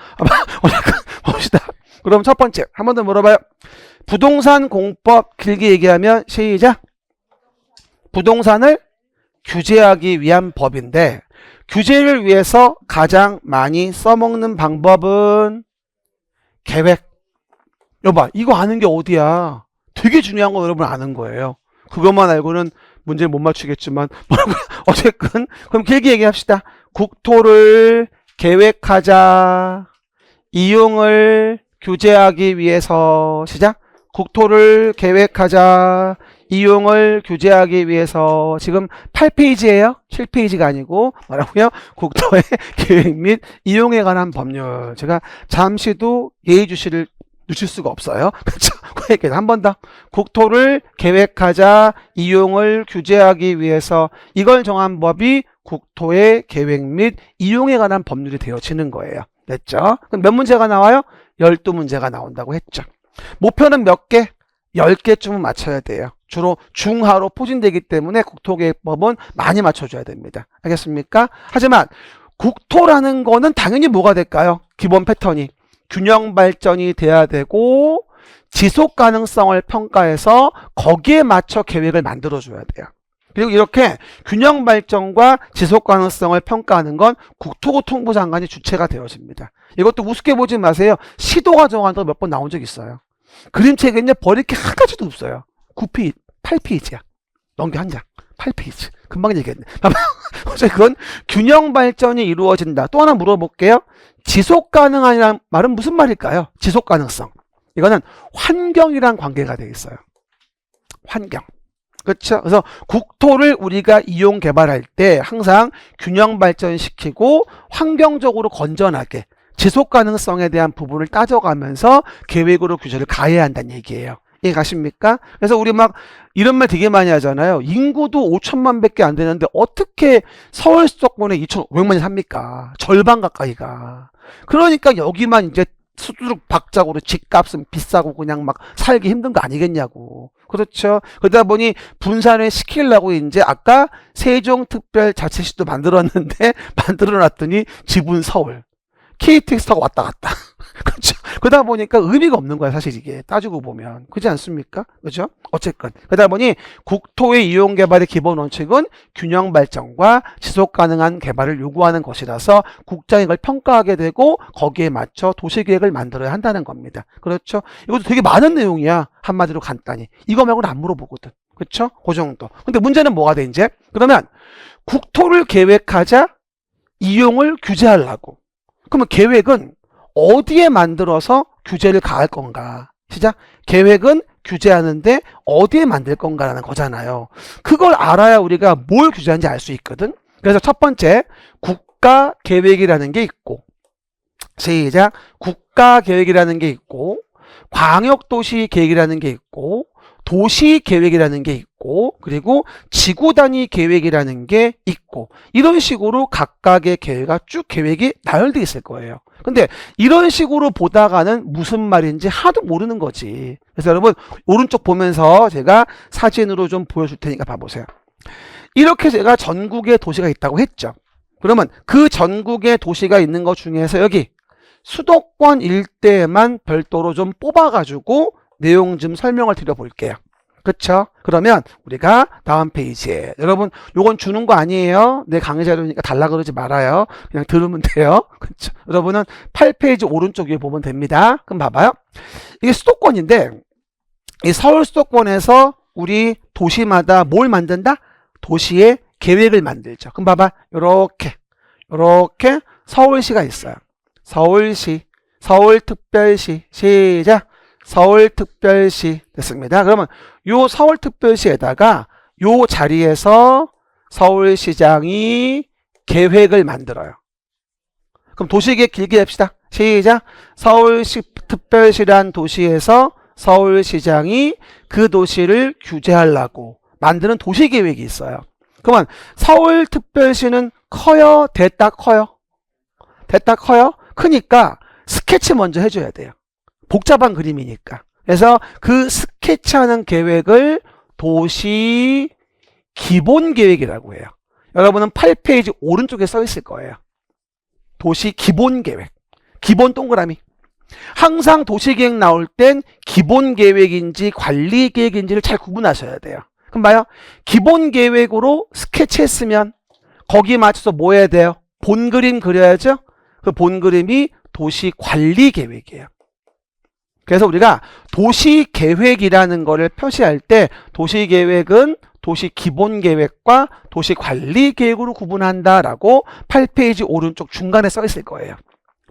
봅시다. 그럼 첫 번째 한 번 더 물어봐요. 부동산 공법 길게 얘기하면 시작. 부동산을 규제하기 위한 법인데 규제를 위해서 가장 많이 써먹는 방법은 계획. 여봐 이거 아는 게 어디야. 되게 중요한 거 여러분 아는 거예요. 그것만 알고는 문제를 못 맞추겠지만 어쨌든 그럼 길게 얘기합시다. 국토를 계획하자. 이용을 규제하기 위해서 시작. 국토를 계획하자. 이용을 규제하기 위해서 지금 8페이지예요. 7페이지가 아니고 뭐라고요? 국토의 계획 및 이용에 관한 법률. 제가 잠시도 예의주시를 놓칠 수가 없어요. 그렇죠? 한 번 더. 국토를 계획하자. 이용을 규제하기 위해서 이걸 정한 법이 국토의 계획 및 이용에 관한 법률이 되어지는 거예요. 됐죠? 그럼 몇 문제가 나와요? 12문제가 나온다고 했죠. 목표는 몇 개? 10개쯤은 맞춰야 돼요. 주로 중하로 포진되기 때문에 국토계획법은 많이 맞춰줘야 됩니다. 알겠습니까? 하지만 국토라는 거는 당연히 뭐가 될까요? 기본 패턴이 균형 발전이 돼야 되고 지속 가능성을 평가해서 거기에 맞춰 계획을 만들어 줘야 돼요. 그리고 이렇게 균형 발전과 지속 가능성을 평가하는 건 국토교통부 장관이 주체가 되어집니다. 이것도 우습게 보지 마세요. 시도가 정한다고 몇 번 나온 적 있어요. 그림책은요 버릴 게 한 가지도 없어요. 9페이지, 8페이지야. 넘겨 한 장. 8페이지. 금방 얘기했네. 그건 균형 발전이 이루어진다. 또 하나 물어볼게요. 지속 가능하다는 말은 무슨 말일까요? 지속 가능성. 이거는 환경이랑 관계가 되어 있어요. 환경. 그렇죠? 그래서 국토를 우리가 이용 개발할 때 항상 균형 발전시키고 환경적으로 건전하게 지속 가능성에 대한 부분을 따져가면서 계획으로 규제를 가해야 한다는 얘기예요. 이해 가십니까? 그래서 우리 막 이런 말 되게 많이 하잖아요. 인구도 5천만 밖에 안 되는데 어떻게 서울 수도권에 2,500만이 삽니까? 절반 가까이가. 그러니까 여기만 이제 수두룩 박작으로 집값은 비싸고 그냥 막 살기 힘든 거 아니겠냐고. 그렇죠. 그러다 보니 분산을 시키려고 이제 아까 세종특별자치시도 만들었는데 만들어 놨더니 지분 서울. KTX 타고 왔다 갔다. 그렇죠. 그러다 보니까 의미가 없는 거야, 사실 이게. 따지고 보면. 그렇지 않습니까? 그렇죠? 어쨌건. 그러다 보니 국토의 이용 개발의 기본 원칙은 균형 발전과 지속 가능한 개발을 요구하는 것이라서 국장이 이걸 평가하게 되고 거기에 맞춰 도시계획을 만들어야 한다는 겁니다. 그렇죠? 이것도 되게 많은 내용이야. 한마디로 간단히. 이거 말고는 안 물어보거든. 그렇죠? 그 정도. 근데 문제는 뭐가 돼, 이제? 그러면 국토를 계획하자 이용을 규제하려고. 그러면 계획은 어디에 만들어서 규제를 가할 건가? 시작. 계획은 규제하는데 어디에 만들 건가라는 거잖아요. 그걸 알아야 우리가 뭘 규제하는지 알 수 있거든. 그래서 첫 번째 국가 계획이라는 게 있고 시작. 국가계획이라는 게 있고 광역도시계획이라는 게 있고 도시계획이라는 게 있고 그리고 지구단위 계획이라는 게 있고 이런 식으로 각각의 계획가 쭉 계획이 나열되어 있을 거예요. 근데 이런 식으로 보다가는 무슨 말인지 하도 모르는 거지. 그래서 여러분 오른쪽 보면서 제가 사진으로 좀 보여줄 테니까 봐보세요. 이렇게 제가 전국에 도시가 있다고 했죠. 그러면 그 전국에 도시가 있는 것 중에서 여기 수도권 일대에만 별도로 좀 뽑아가지고 내용 좀 설명을 드려볼게요. 그쵸? 그러면 우리가 다음 페이지에 여러분 요건 주는 거 아니에요. 내 강의 자료니까 달라 그러지 말아요. 그냥 들으면 돼요. 그쵸? 여러분은 8페이지 오른쪽 위에 보면 됩니다. 그럼 봐봐요. 이게 수도권인데 이 서울 수도권에서 우리 도시마다 뭘 만든다? 도시의 계획을 만들죠. 그럼 봐봐. 요렇게 서울시가 있어요. 서울시, 서울특별시, 시작. 서울특별시 됐습니다. 그러면 요 서울특별시에다가 요 자리에서 서울시장이 계획을 만들어요. 그럼 도시계획 길게 합시다. 시작. 서울특별시란 도시에서 서울시장이 그 도시를 규제하려고 만드는 도시계획이 있어요. 그러면 서울특별시는 커요? 됐다 커요? 됐다 커요? 크니까 스케치 먼저 해줘야 돼요. 복잡한 그림이니까. 그래서 그 스케치하는 계획을 도시 기본계획이라고 해요. 여러분은 8페이지 오른쪽에 써 있을 거예요. 도시 기본계획. 기본 동그라미. 항상 도시계획 나올 땐 기본계획인지 관리계획인지를 잘 구분하셔야 돼요. 그럼 봐요. 기본계획으로 스케치했으면 거기에 맞춰서 뭐 해야 돼요? 본그림 그려야죠. 그 본그림이 도시관리계획이에요. 그래서 우리가 도시계획이라는 거를 표시할 때 도시계획은 도시기본계획과 도시관리계획으로 구분한다라고 8페이지 오른쪽 중간에 써 있을 거예요.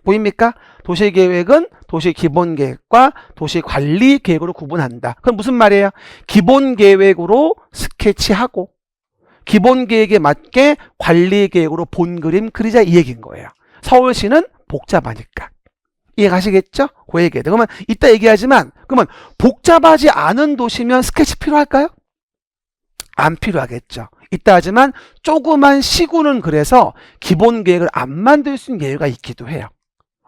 보입니까? 도시계획은 도시기본계획과 도시관리계획으로 구분한다. 그럼 무슨 말이에요? 기본계획으로 스케치하고 기본계획에 맞게 관리계획으로 본그림 그리자 이 얘기인 거예요. 서울시는 복잡하니까. 이해가시겠죠? 그 얘기예요. 그러면 이따 얘기하지만 그러면 복잡하지 않은 도시면 스케치 필요할까요? 안 필요하겠죠. 이따 하지만 조그만 시구는 그래서 기본계획을 안 만들 수 있는 예외가 있기도 해요.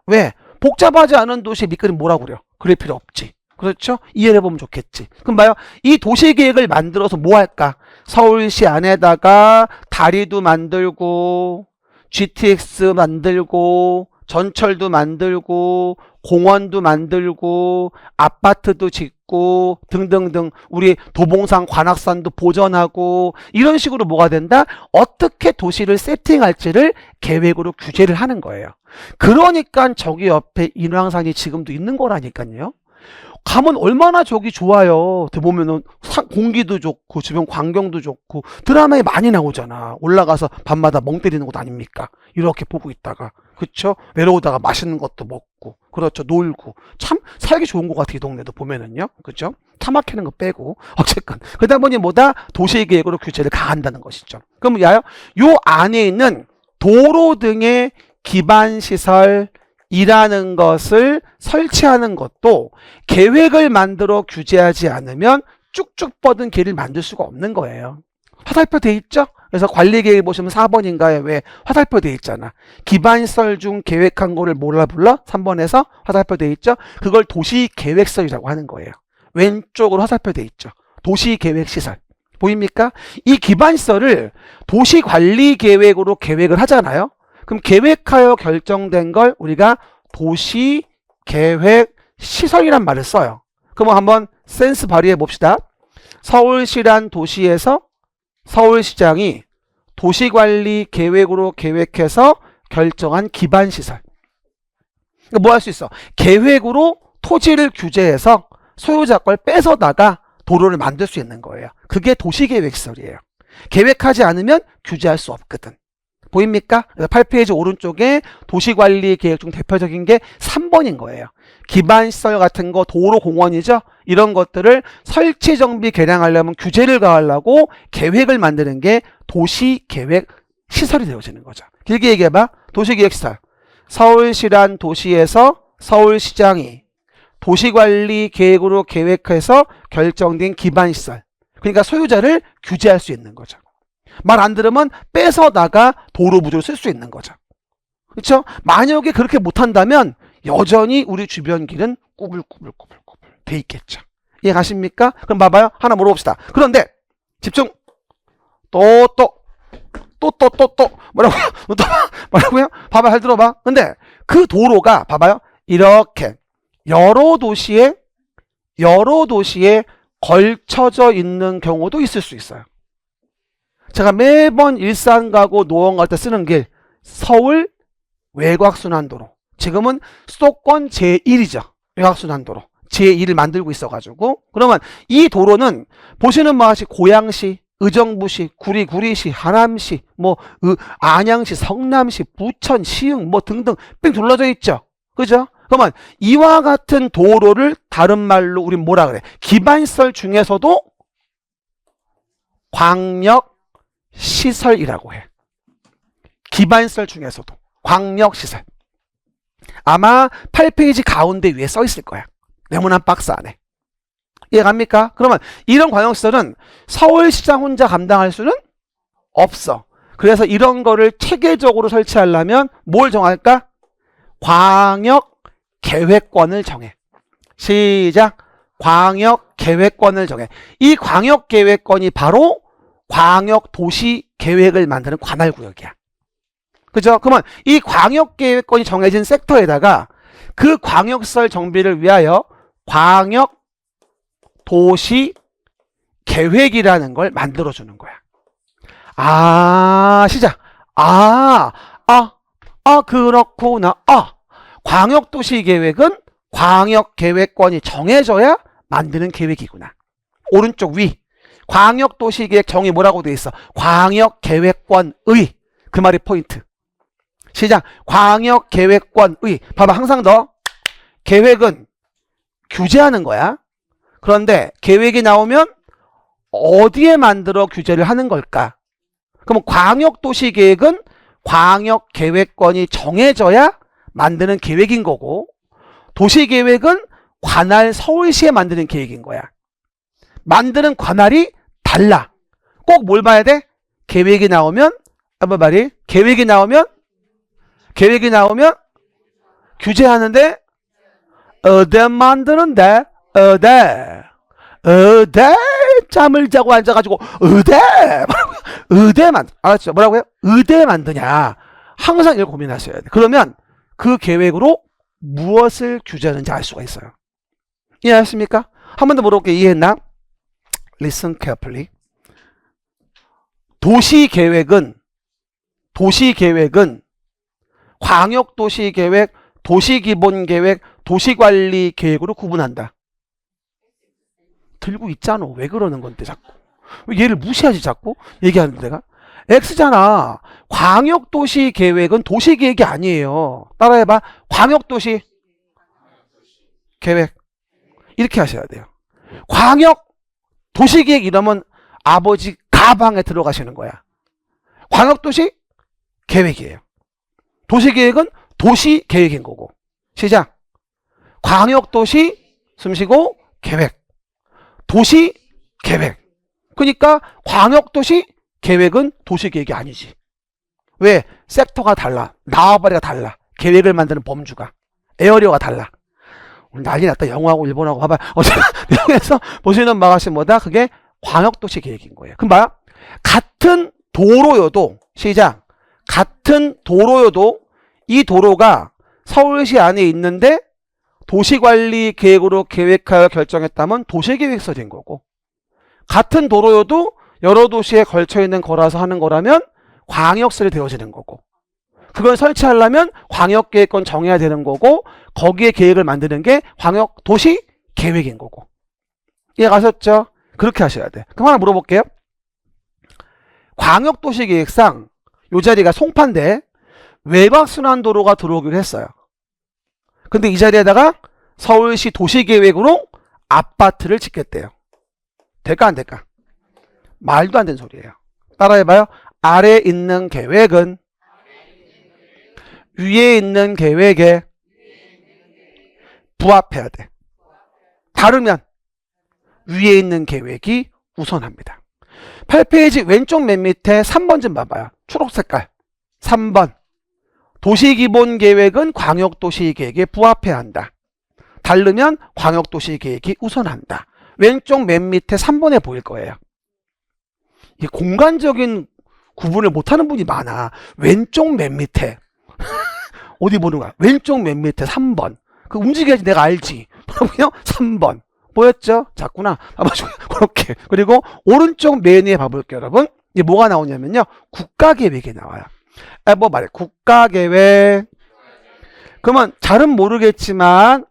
왜? 복잡하지 않은 도시 밑그림 뭐라고 그래요? 그럴 필요 없지. 그렇죠? 이해를 해보면 좋겠지. 그럼 봐요. 이 도시계획을 만들어서 뭐 할까? 서울시 안에다가 다리도 만들고 GTX 만들고 전철도 만들고 공원도 만들고 아파트도 짓고 등등등 우리 도봉산 관악산도 보전하고 이런 식으로 뭐가 된다? 어떻게 도시를 세팅할지를 계획으로 규제를 하는 거예요. 그러니까 저기 옆에 인왕산이 지금도 있는 거라니까요. 가면 얼마나 저기 좋아요. 보면은 공기도 좋고 주변 광경도 좋고 드라마에 많이 나오잖아. 올라가서 밤마다 멍 때리는 곳 아닙니까? 이렇게 보고 있다가 그쵸? 외로우다가 맛있는 것도 먹고 그렇죠. 놀고 참 살기 좋은 것 같아 이 동네도 보면은요. 그쵸? 차 막히는 거 빼고 어쨌건 그러다 보니 뭐다 도시계획으로 규제를 가한다는 것이죠. 그럼 요 안에 있는 도로 등의 기반시설 이라는 것을 설치하는 것도 계획을 만들어 규제하지 않으면 쭉쭉 뻗은 길을 만들 수가 없는 거예요. 화살표 돼 있죠? 그래서 관리계획 보시면 4번인가에 왜 화살표 돼 있잖아. 기반시설 중 계획한 거를 뭐라 불러? 3번에서 화살표 돼 있죠? 그걸 도시계획설이라고 하는 거예요. 왼쪽으로 화살표 돼 있죠. 도시계획시설. 보입니까? 이 기반시설을 도시관리계획으로 계획을 하잖아요. 그럼 계획하여 결정된 걸 우리가 도시계획시설이란 말을 써요. 그럼 한번 센스 발휘해 봅시다. 서울시란 도시에서 서울시장이 도시관리계획으로 계획해서 결정한 기반시설. 그러니까 뭐 할 수 있어? 계획으로 토지를 규제해서 소유자 걸 뺏어다가 도로를 만들 수 있는 거예요. 그게 도시계획시설이에요. 계획하지 않으면 규제할 수 없거든. 보입니까? 8페이지 오른쪽에 도시관리계획 중 대표적인 게 3번인 거예요. 기반시설 같은 거 도로 공원이죠. 이런 것들을 설치 정비 개량하려면 규제를 가하려고 계획을 만드는 게 도시계획시설이 되어지는 거죠. 길게 얘기해봐. 도시계획시설. 서울시란 도시에서 서울시장이 도시관리 계획으로 계획해서 결정된 기반시설, 그러니까 소유자를 규제할 수 있는 거죠. 말 안 들으면 뺏어다가 도로 부조를 쓸 수 있는 거죠. 그렇죠? 만약에 그렇게 못한다면 여전히 우리 주변 길은 꾸불꾸불꾸불 돼 있겠죠. 이해 가십니까? 그럼 봐봐요. 하나 물어봅시다. 그런데 집중. 뭐라고요? 봐봐, 잘 들어봐. 근데 그 도로가 봐봐요. 이렇게 여러 도시에 걸쳐져 있는 경우도 있을 수 있어요. 제가 매번 일산 가고 노원 갈 때 쓰는 길, 서울 외곽순환도로. 지금은 수도권 제1이죠. 외곽순환도로. 제1을 만들고 있어가지고. 그러면 이 도로는 보시는 바와 같이 고양시, 의정부시, 구리시, 하남시, 안양시, 성남시, 부천, 시흥 등등 뺑 둘러져 있죠. 그죠? 그러면 이와 같은 도로를 다른 말로 우린 뭐라 그래? 기반시설 중에서도 광역시설이라고 해. 기반시설 중에서도 광역시설. 아마 8페이지 가운데 위에 써 있을 거야. 네모난 박스 안에. 이해갑니까? 그러면 이런 광역시설은 서울시장 혼자 감당할 수는 없어. 그래서 이런 거를 체계적으로 설치하려면 뭘 정할까? 광역계획권을 정해. 시작. 광역계획권을 정해. 이 광역계획권이 바로 광역도시계획을 만드는 관할구역이야. 그죠? 그러면 이 광역계획권이 정해진 섹터에다가 그 광역시설 정비를 위하여 광역도시계획이라는 걸 만들어주는 거야. 시작. 그렇구나. 광역도시계획은 광역계획권이 정해져야 만드는 계획이구나. 오른쪽 위. 광역도시계획 정의 뭐라고 돼 있어? 광역계획권의. 그 말이 포인트. 시작. 광역계획권의. 봐봐, 항상 더 계획은 규제하는 거야. 그런데 계획이 나오면 어디에 만들어 규제를 하는 걸까? 그럼 광역도시계획은 광역계획권이 정해져야 만드는 계획인 거고, 도시계획은 관할 서울시에 만드는 계획인 거야. 만드는 관할이 달라. 꼭 뭘 봐야 돼? 계획이 나오면 규제하는데 어디 만드는데? 어디 잠을 자고 앉아가지고 의대 알았죠? 뭐라고요? 의대 만드냐? 항상 이걸 고민하셔야 돼. 그러면 그 계획으로 무엇을 규제하는지 알 수가 있어요. 이해하십니까? 한 번 더 물어볼게요. 이해했나? Listen carefully. 도시계획은 광역도시계획, 도시기본계획, 도시관리계획으로 구분한다. 들고 있잖아. 왜 그러는 건데 자꾸. 왜 얘를 무시하지 자꾸? 얘기하는 데가. X잖아. 광역도시계획은 도시계획이 아니에요. 따라해봐. 광역도시계획. 이렇게 하셔야 돼요. 광역도시계획 이러면 아버지 가방에 들어가시는 거야. 광역도시계획이에요. 도시계획은 도시계획인 거고. 시작. 광역도시 숨쉬고 계획. 도시계획. 그러니까 광역도시계획은 도시계획이 아니지. 왜? 섹터가 달라. 나와바리가 달라. 계획을 만드는 범주가. 에어리어가 달라. 오늘 난리 났다. 영어하고 일본하고 봐봐. 내용에서 보시는 바가 뭐다? 그게 광역도시계획인 거예요. 그럼 봐요. 같은 도로여도 시작. 같은 도로여도 이 도로가 서울시 안에 있는데 도시관리계획으로 계획하여 결정했다면 도시계획서 된 거고, 같은 도로여도 여러 도시에 걸쳐있는 거라서 하는 거라면 광역설이 되어지는 거고, 그걸 설치하려면 광역계획권 정해야 되는 거고, 거기에 계획을 만드는 게 광역도시계획인 거고. 이해 가셨죠? 그렇게 하셔야 돼. 그럼 하나 물어볼게요. 광역도시계획상 이 자리가 송파인데 외곽순환도로가 들어오기로 했어요. 근데 이 자리에다가 서울시 도시계획으로 아파트를 짓겠대요. 될까 안 될까? 말도 안 되는 소리예요. 따라해봐요. 아래 있는 계획은 위에 있는 계획에 부합해야 돼. 다르면 위에 있는 계획이 우선합니다. 8페이지 왼쪽 맨 밑에 3번 좀 봐봐요. 초록 색깔 3번. 도시기본계획은 광역도시계획에 부합해야 한다. 다르면 광역도시계획이 우선한다. 왼쪽 맨 밑에 3번에 보일 거예요. 이 공간적인 구분을 못하는 분이 많아. 왼쪽 맨 밑에 어디 보는 거야? 왼쪽 맨 밑에 3번. 그 움직여야지 내가 알지. 그러면 3번. 보였죠? 작구나. 봐봐줘. 그렇게. 그리고 오른쪽 맨 위에 봐볼게요, 여러분. 이게 뭐가 나오냐면요. 국가계획이 나와요. 뭐 말해. 국가계획. 그러면 잘은 모르겠지만,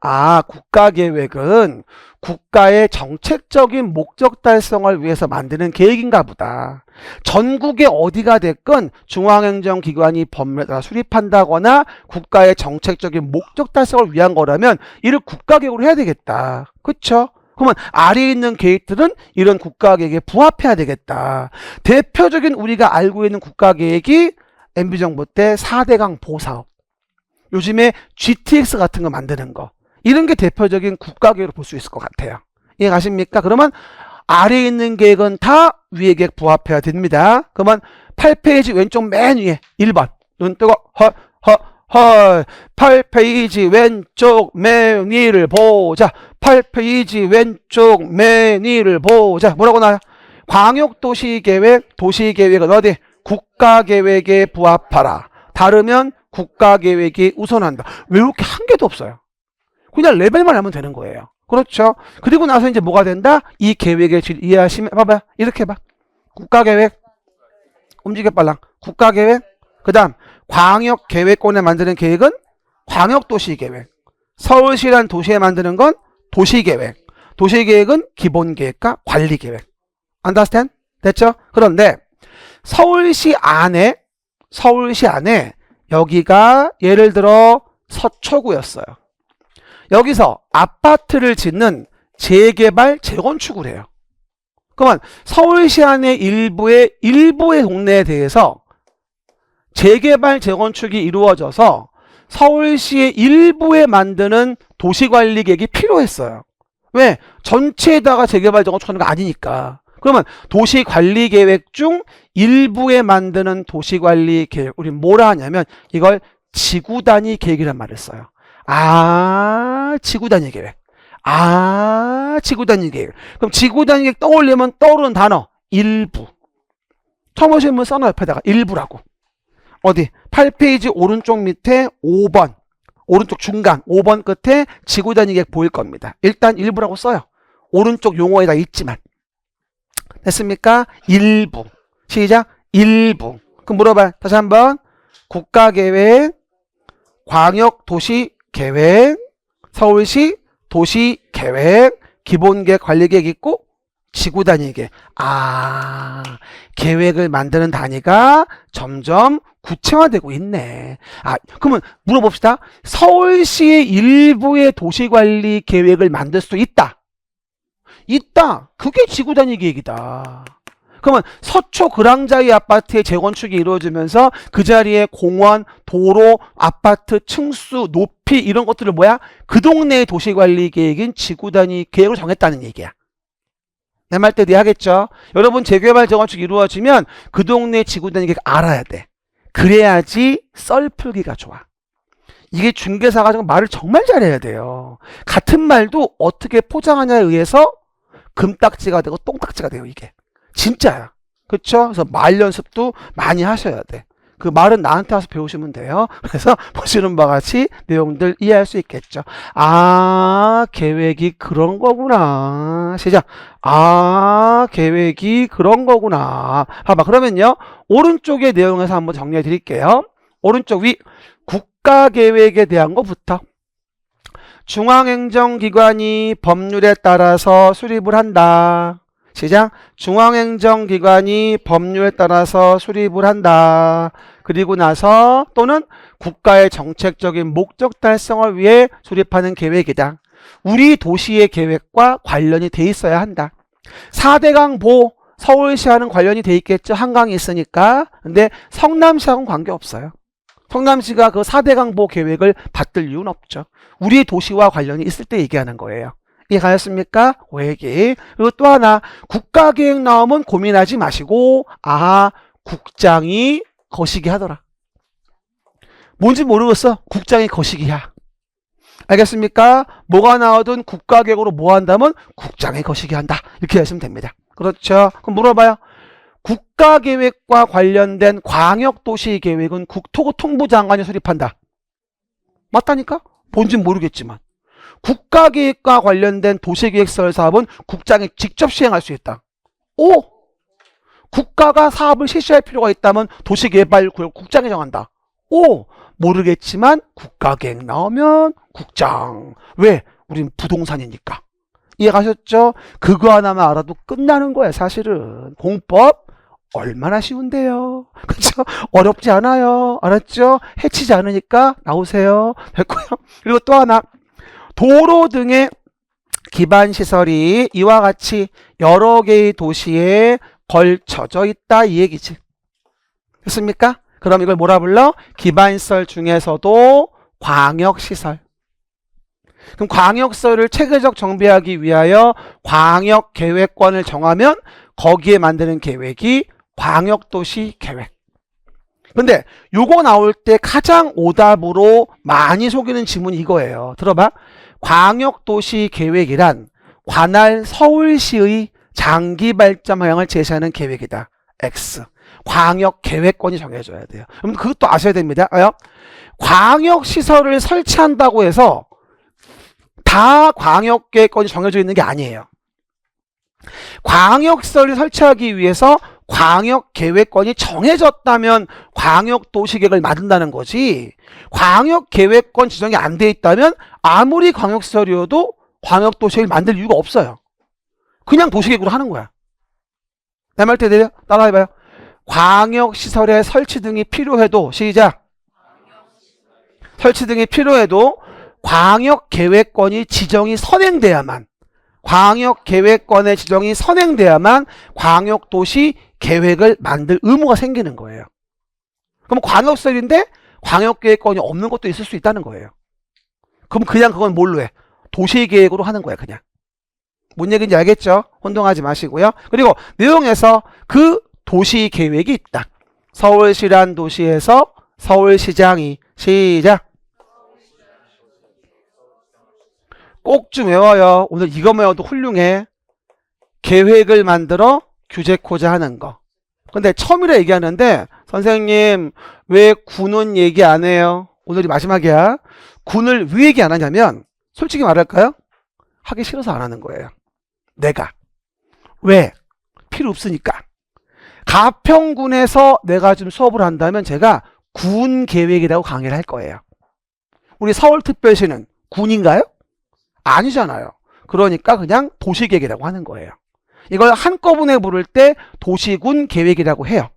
국가계획은 국가의 정책적인 목적 달성을 위해서 만드는 계획인가 보다. 전국에 어디가 됐건 중앙행정기관이 법률에 따라 수립한다거나 국가의 정책적인 목적 달성을 위한 거라면 이를 국가계획으로 해야 되겠다. 그쵸? 그러면 아래에 있는 계획들은 이런 국가계획에 부합해야 되겠다. 대표적인 우리가 알고 있는 국가계획이 MB정부 때 4대강 보사업, 요즘에 GTX 같은 거 만드는 거, 이런 게 대표적인 국가계획으로 볼 수 있을 것 같아요. 이해 가십니까? 그러면 아래에 있는 계획은 다 위의 계획 부합해야 됩니다. 그러면 8페이지 왼쪽 맨 위에 1번. 눈 뜨고 8페이지 왼쪽 맨 위를 보자. 8페이지 왼쪽 맨 위를 보자. 뭐라고 나와요? 광역도시계획, 도시계획은 어디? 국가계획에 부합하라. 다르면 국가계획이 우선한다. 왜 이렇게 한 개도 없어요? 그냥 레벨만 하면 되는 거예요. 그렇죠? 그리고 나서 이제 뭐가 된다? 이 계획의 질 이해하시면, 봐봐요. 이렇게 해봐. 국가계획. 움직여 빨랑. 국가계획. 그 다음, 광역계획권에 만드는 계획은 광역도시계획. 서울시란 도시에 만드는 건 도시계획. 도시계획은 기본계획과 관리계획. Understand? 됐죠? 그런데 서울시 안에 여기가 예를 들어 서초구였어요. 여기서 아파트를 짓는 재개발, 재건축을 해요. 그러면 서울시 안의 일부의 동네에 대해서 재개발, 재건축이 이루어져서 서울시의 일부에 만드는 도시관리계획이 필요했어요. 왜? 전체에다가 재개발, 재건축하는 거 아니니까. 그러면 도시관리계획 중 일부에 만드는 도시관리계획, 우리 뭐라 하냐면 이걸 지구단위 계획이란 말을 써요. 지구단위 계획. 지구단위 계획. 그럼 지구단위 계획 떠올리면 떠오르는 단어 일부. 처음 오시는 분 써놔 옆에다가 일부라고. 어디? 8페이지 오른쪽 밑에 5번. 오른쪽 중간 5번 끝에 지구단위 계획 보일 겁니다. 일단 일부라고 써요. 오른쪽 용어에다 있지만. 됐습니까? 일부. 시작. 일부. 그럼 물어봐요. 다시 한번. 국가계획, 광역도시계획, 서울시 도시계획, 기본계획, 관리계획 있고 지구단위계획. 계획을 만드는 단위가 점점 구체화되고 있네. 그러면 물어봅시다. 서울시의 일부의 도시관리 계획을 만들 수 있다. 그게 지구단위 계획이다. 그러면 서초 그랑자이 아파트의 재건축이 이루어지면서 그 자리에 공원, 도로, 아파트 층수, 높이 이런 것들을 그 동네의 도시관리 계획인 지구단위 계획을 정했다는 얘기야. 내 말 때 이해하겠죠? 여러분 재개발, 재건축 이루어지면 그 동네 지구단위 계획 알아야 돼. 그래야지 썰 풀기가 좋아. 이게 중개사가 말을 정말 잘해야 돼요. 같은 말도 어떻게 포장하냐에 의해서 금딱지가 되고 똥딱지가 돼요, 이게. 진짜야. 그쵸? 그래서 말 연습도 많이 하셔야 돼. 그 말은 나한테 와서 배우시면 돼요. 그래서 보시는 바와 같이 내용들 이해할 수 있겠죠. 계획이 그런 거구나. 시작. 계획이 그런 거구나. 봐봐. 그러면요. 오른쪽의 내용에서 한번 정리해 드릴게요. 오른쪽 위 국가계획에 대한 거부터. 중앙행정기관이 법률에 따라서 수립을 한다. 시작. 중앙행정기관이 법률에 따라서 수립을 한다. 그리고 나서 또는 국가의 정책적인 목적 달성을 위해 수립하는 계획이다. 우리 도시의 계획과 관련이 돼 있어야 한다. 4대강 보 서울시와는 관련이 돼 있겠죠. 한강이 있으니까. 근데 성남시하고는 관계없어요. 성남시가 그 4대 강보 계획을 받들 이유는 없죠. 우리 도시와 관련이 있을 때 얘기하는 거예요. 이해가셨습니까? 그 얘기. 그리고 또 하나, 국가계획 나오면 고민하지 마시고, 국장이 거시기 하더라. 뭔지 모르겠어. 국장이 거시기야. 알겠습니까? 뭐가 나오든 국가계획으로 뭐 한다면 국장이 거시기 한다. 이렇게 하시면 됩니다. 그렇죠? 그럼 물어봐요. 국가계획과 관련된 광역도시계획은 국토교통부 장관이 수립한다. 맞다니까? 뭔진 모르겠지만. 국가계획과 관련된 도시계획설 사업은 국장이 직접 시행할 수 있다. 오! 국가가 사업을 실시할 필요가 있다면 도시개발구역 국장이 정한다. 오! 모르겠지만 국가계획 나오면 국장. 왜? 우린 부동산이니까. 이해가셨죠? 그거 하나만 알아도 끝나는 거예요. 사실은. 공법 얼마나 쉬운데요. 그렇죠? 어렵지 않아요. 알았죠? 해치지 않으니까 나오세요. 됐고요. 그리고 또 하나, 도로 등의 기반시설이 이와 같이 여러 개의 도시에 걸쳐져 있다 이 얘기지. 됐습니까? 그럼 이걸 뭐라 불러? 기반시설 중에서도 광역시설. 그럼 광역시설을 체계적 정비하기 위하여 광역계획권을 정하면 거기에 만드는 계획이 광역도시 계획. 근데 요거 나올 때 가장 오답으로 많이 속이는 지문이 이거예요. 들어봐. 광역도시 계획이란 관할 서울시의 장기 발전 방향을 제시하는 계획이다. X. 광역계획권이 정해져야 돼요. 그럼 그것도 아셔야 됩니다. 광역시설을 설치한다고 해서 다 광역계획권이 정해져 있는 게 아니에요. 광역시설을 설치하기 위해서 광역계획권이 정해졌다면 광역도시계획을 만든다는 거지, 광역계획권 지정이 안 돼 있다면 아무리 광역시설이어도 광역도시계획을 만들 이유가 없어요. 그냥 도시계획으로 하는 거야. 내 말 때려요? 따라해봐요. 광역시설의 설치 등이 필요해도, 시작. 설치 등이 필요해도 광역계획권이 지정이 선행돼야만, 광역계획권의 지정이 선행돼야만 광역도시 계획을 만들 의무가 생기는 거예요. 그럼 광역시설인데 광역계획권이 없는 것도 있을 수 있다는 거예요. 그럼 그냥 그건 뭘로 해? 도시계획으로 하는 거야, 그냥. 뭔 얘기인지 알겠죠? 혼동하지 마시고요. 그리고 내용에서 그 도시계획이 있다. 서울시란 도시에서 서울시장이, 시작. 꼭 좀 외워요. 오늘 이거 외워도 훌륭해. 계획을 만들어 규제코자 하는 거. 근데 처음이라 얘기하는데 선생님 왜 군은 얘기 안 해요? 오늘이 마지막이야. 군을 왜 얘기 안 하냐면 솔직히 말할까요? 하기 싫어서 안 하는 거예요. 내가. 왜? 필요 없으니까. 가평군에서 내가 좀 수업을 한다면 제가 군 계획이라고 강의를 할 거예요. 우리 서울특별시는 군인가요? 아니잖아요. 그러니까 그냥 도시계획이라고 하는 거예요. 이걸 한꺼번에 부를 때 도시군 계획이라고 해요.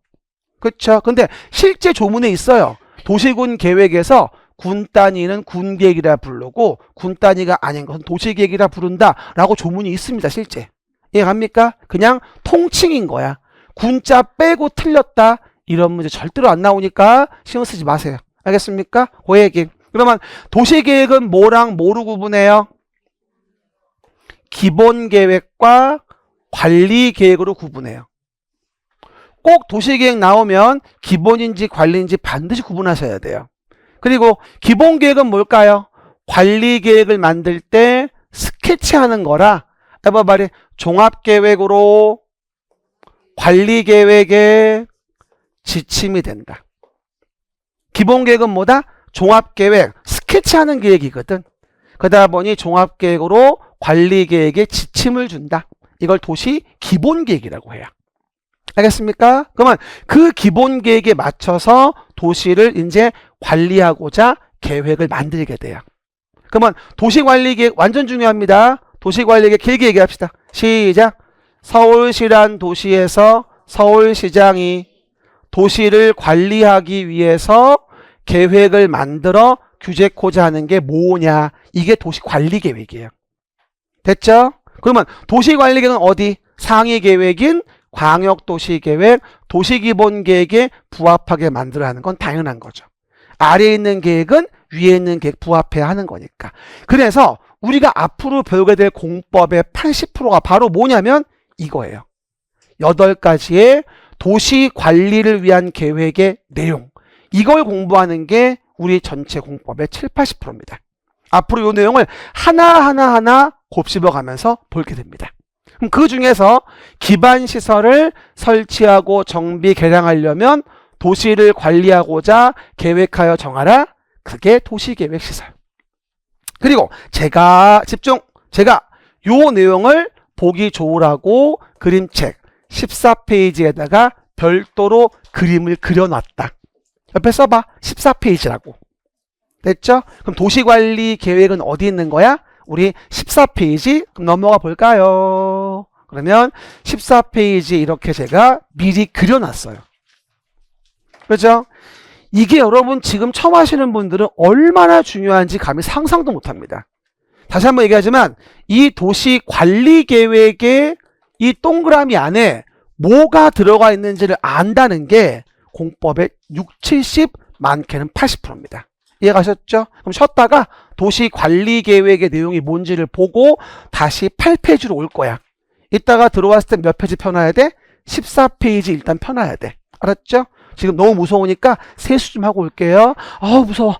그렇죠? 근데 실제 조문에 있어요. 도시군 계획에서 군 단위는 군계획이라 부르고 군 단위가 아닌 것은 도시계획이라 부른다 라고 조문이 있습니다. 실제. 이해갑니까? 그냥 통칭인 거야. 군자 빼고 틀렸다 이런 문제 절대로 안 나오니까 신경 쓰지 마세요. 알겠습니까? 그 얘기. 그러면 도시계획은 뭐랑 뭐로 구분해요? 기본계획과 관리계획으로 구분해요. 꼭 도시계획 나오면 기본인지 관리인지 반드시 구분하셔야 돼요. 그리고 기본계획은 뭘까요? 관리계획을 만들 때 스케치하는 거라 해봐봐리 종합계획으로 관리계획의 지침이 된다. 기본계획은 뭐다? 종합계획, 스케치하는 계획이거든. 그러다 보니 종합계획으로 관리계획의 지침을 준다. 이걸 도시 기본계획이라고 해요. 알겠습니까? 그러면 그 기본계획에 맞춰서 도시를 이제 관리하고자 계획을 만들게 돼요. 그러면 도시관리계획 완전 중요합니다. 도시관리계획 길게 얘기합시다. 시작. 서울시란 도시에서 서울시장이 도시를 관리하기 위해서 계획을 만들어 규제코자 하는 게 뭐냐? 이게 도시관리계획이에요. 됐죠? 그러면 도시관리계획은 어디? 상위계획인 광역도시계획, 도시기본계획에 부합하게 만들어야 하는 건 당연한 거죠. 아래에 있는 계획은 위에 있는 계획 부합해야 하는 거니까. 그래서 우리가 앞으로 배우게 될 공법의 80%가 바로 뭐냐면 이거예요. 8가지의 도시 관리를 위한 계획의 내용. 이걸 공부하는 게 우리 전체 공법의 7, 80%입니다. 앞으로 이 내용을 하나하나 곱씹어 가면서 볼게 됩니다. 그럼 그 중에서 기반시설을 설치하고 정비, 개량하려면 도시를 관리하고자 계획하여 정하라. 그게 도시계획시설. 그리고 제가 요 내용을 보기 좋으라고 그림책 14페이지에다가 별도로 그림을 그려놨다. 옆에 써봐. 14페이지라고. 됐죠? 그럼 도시관리 계획은 어디 있는 거야? 우리 14페이지 그럼 넘어가 볼까요? 그러면 14페이지 이렇게 제가 미리 그려놨어요. 그렇죠? 이게 여러분 지금 처음 하시는 분들은 얼마나 중요한지 감히 상상도 못합니다. 다시 한번 얘기하지만 이 도시관리계획의 이 동그라미 안에 뭐가 들어가 있는지를 안다는 게 공법의 6, 70, 많게는 80%입니다. 이해가셨죠? 그럼 쉬었다가 도시관리계획의 내용이 뭔지를 보고 다시 8페이지로 올 거야. 이따가 들어왔을 때 몇 페이지 펴놔야 돼? 14페이지 일단 펴놔야 돼. 알았죠? 지금 너무 무서우니까 세수 좀 하고 올게요. 아우 무서워.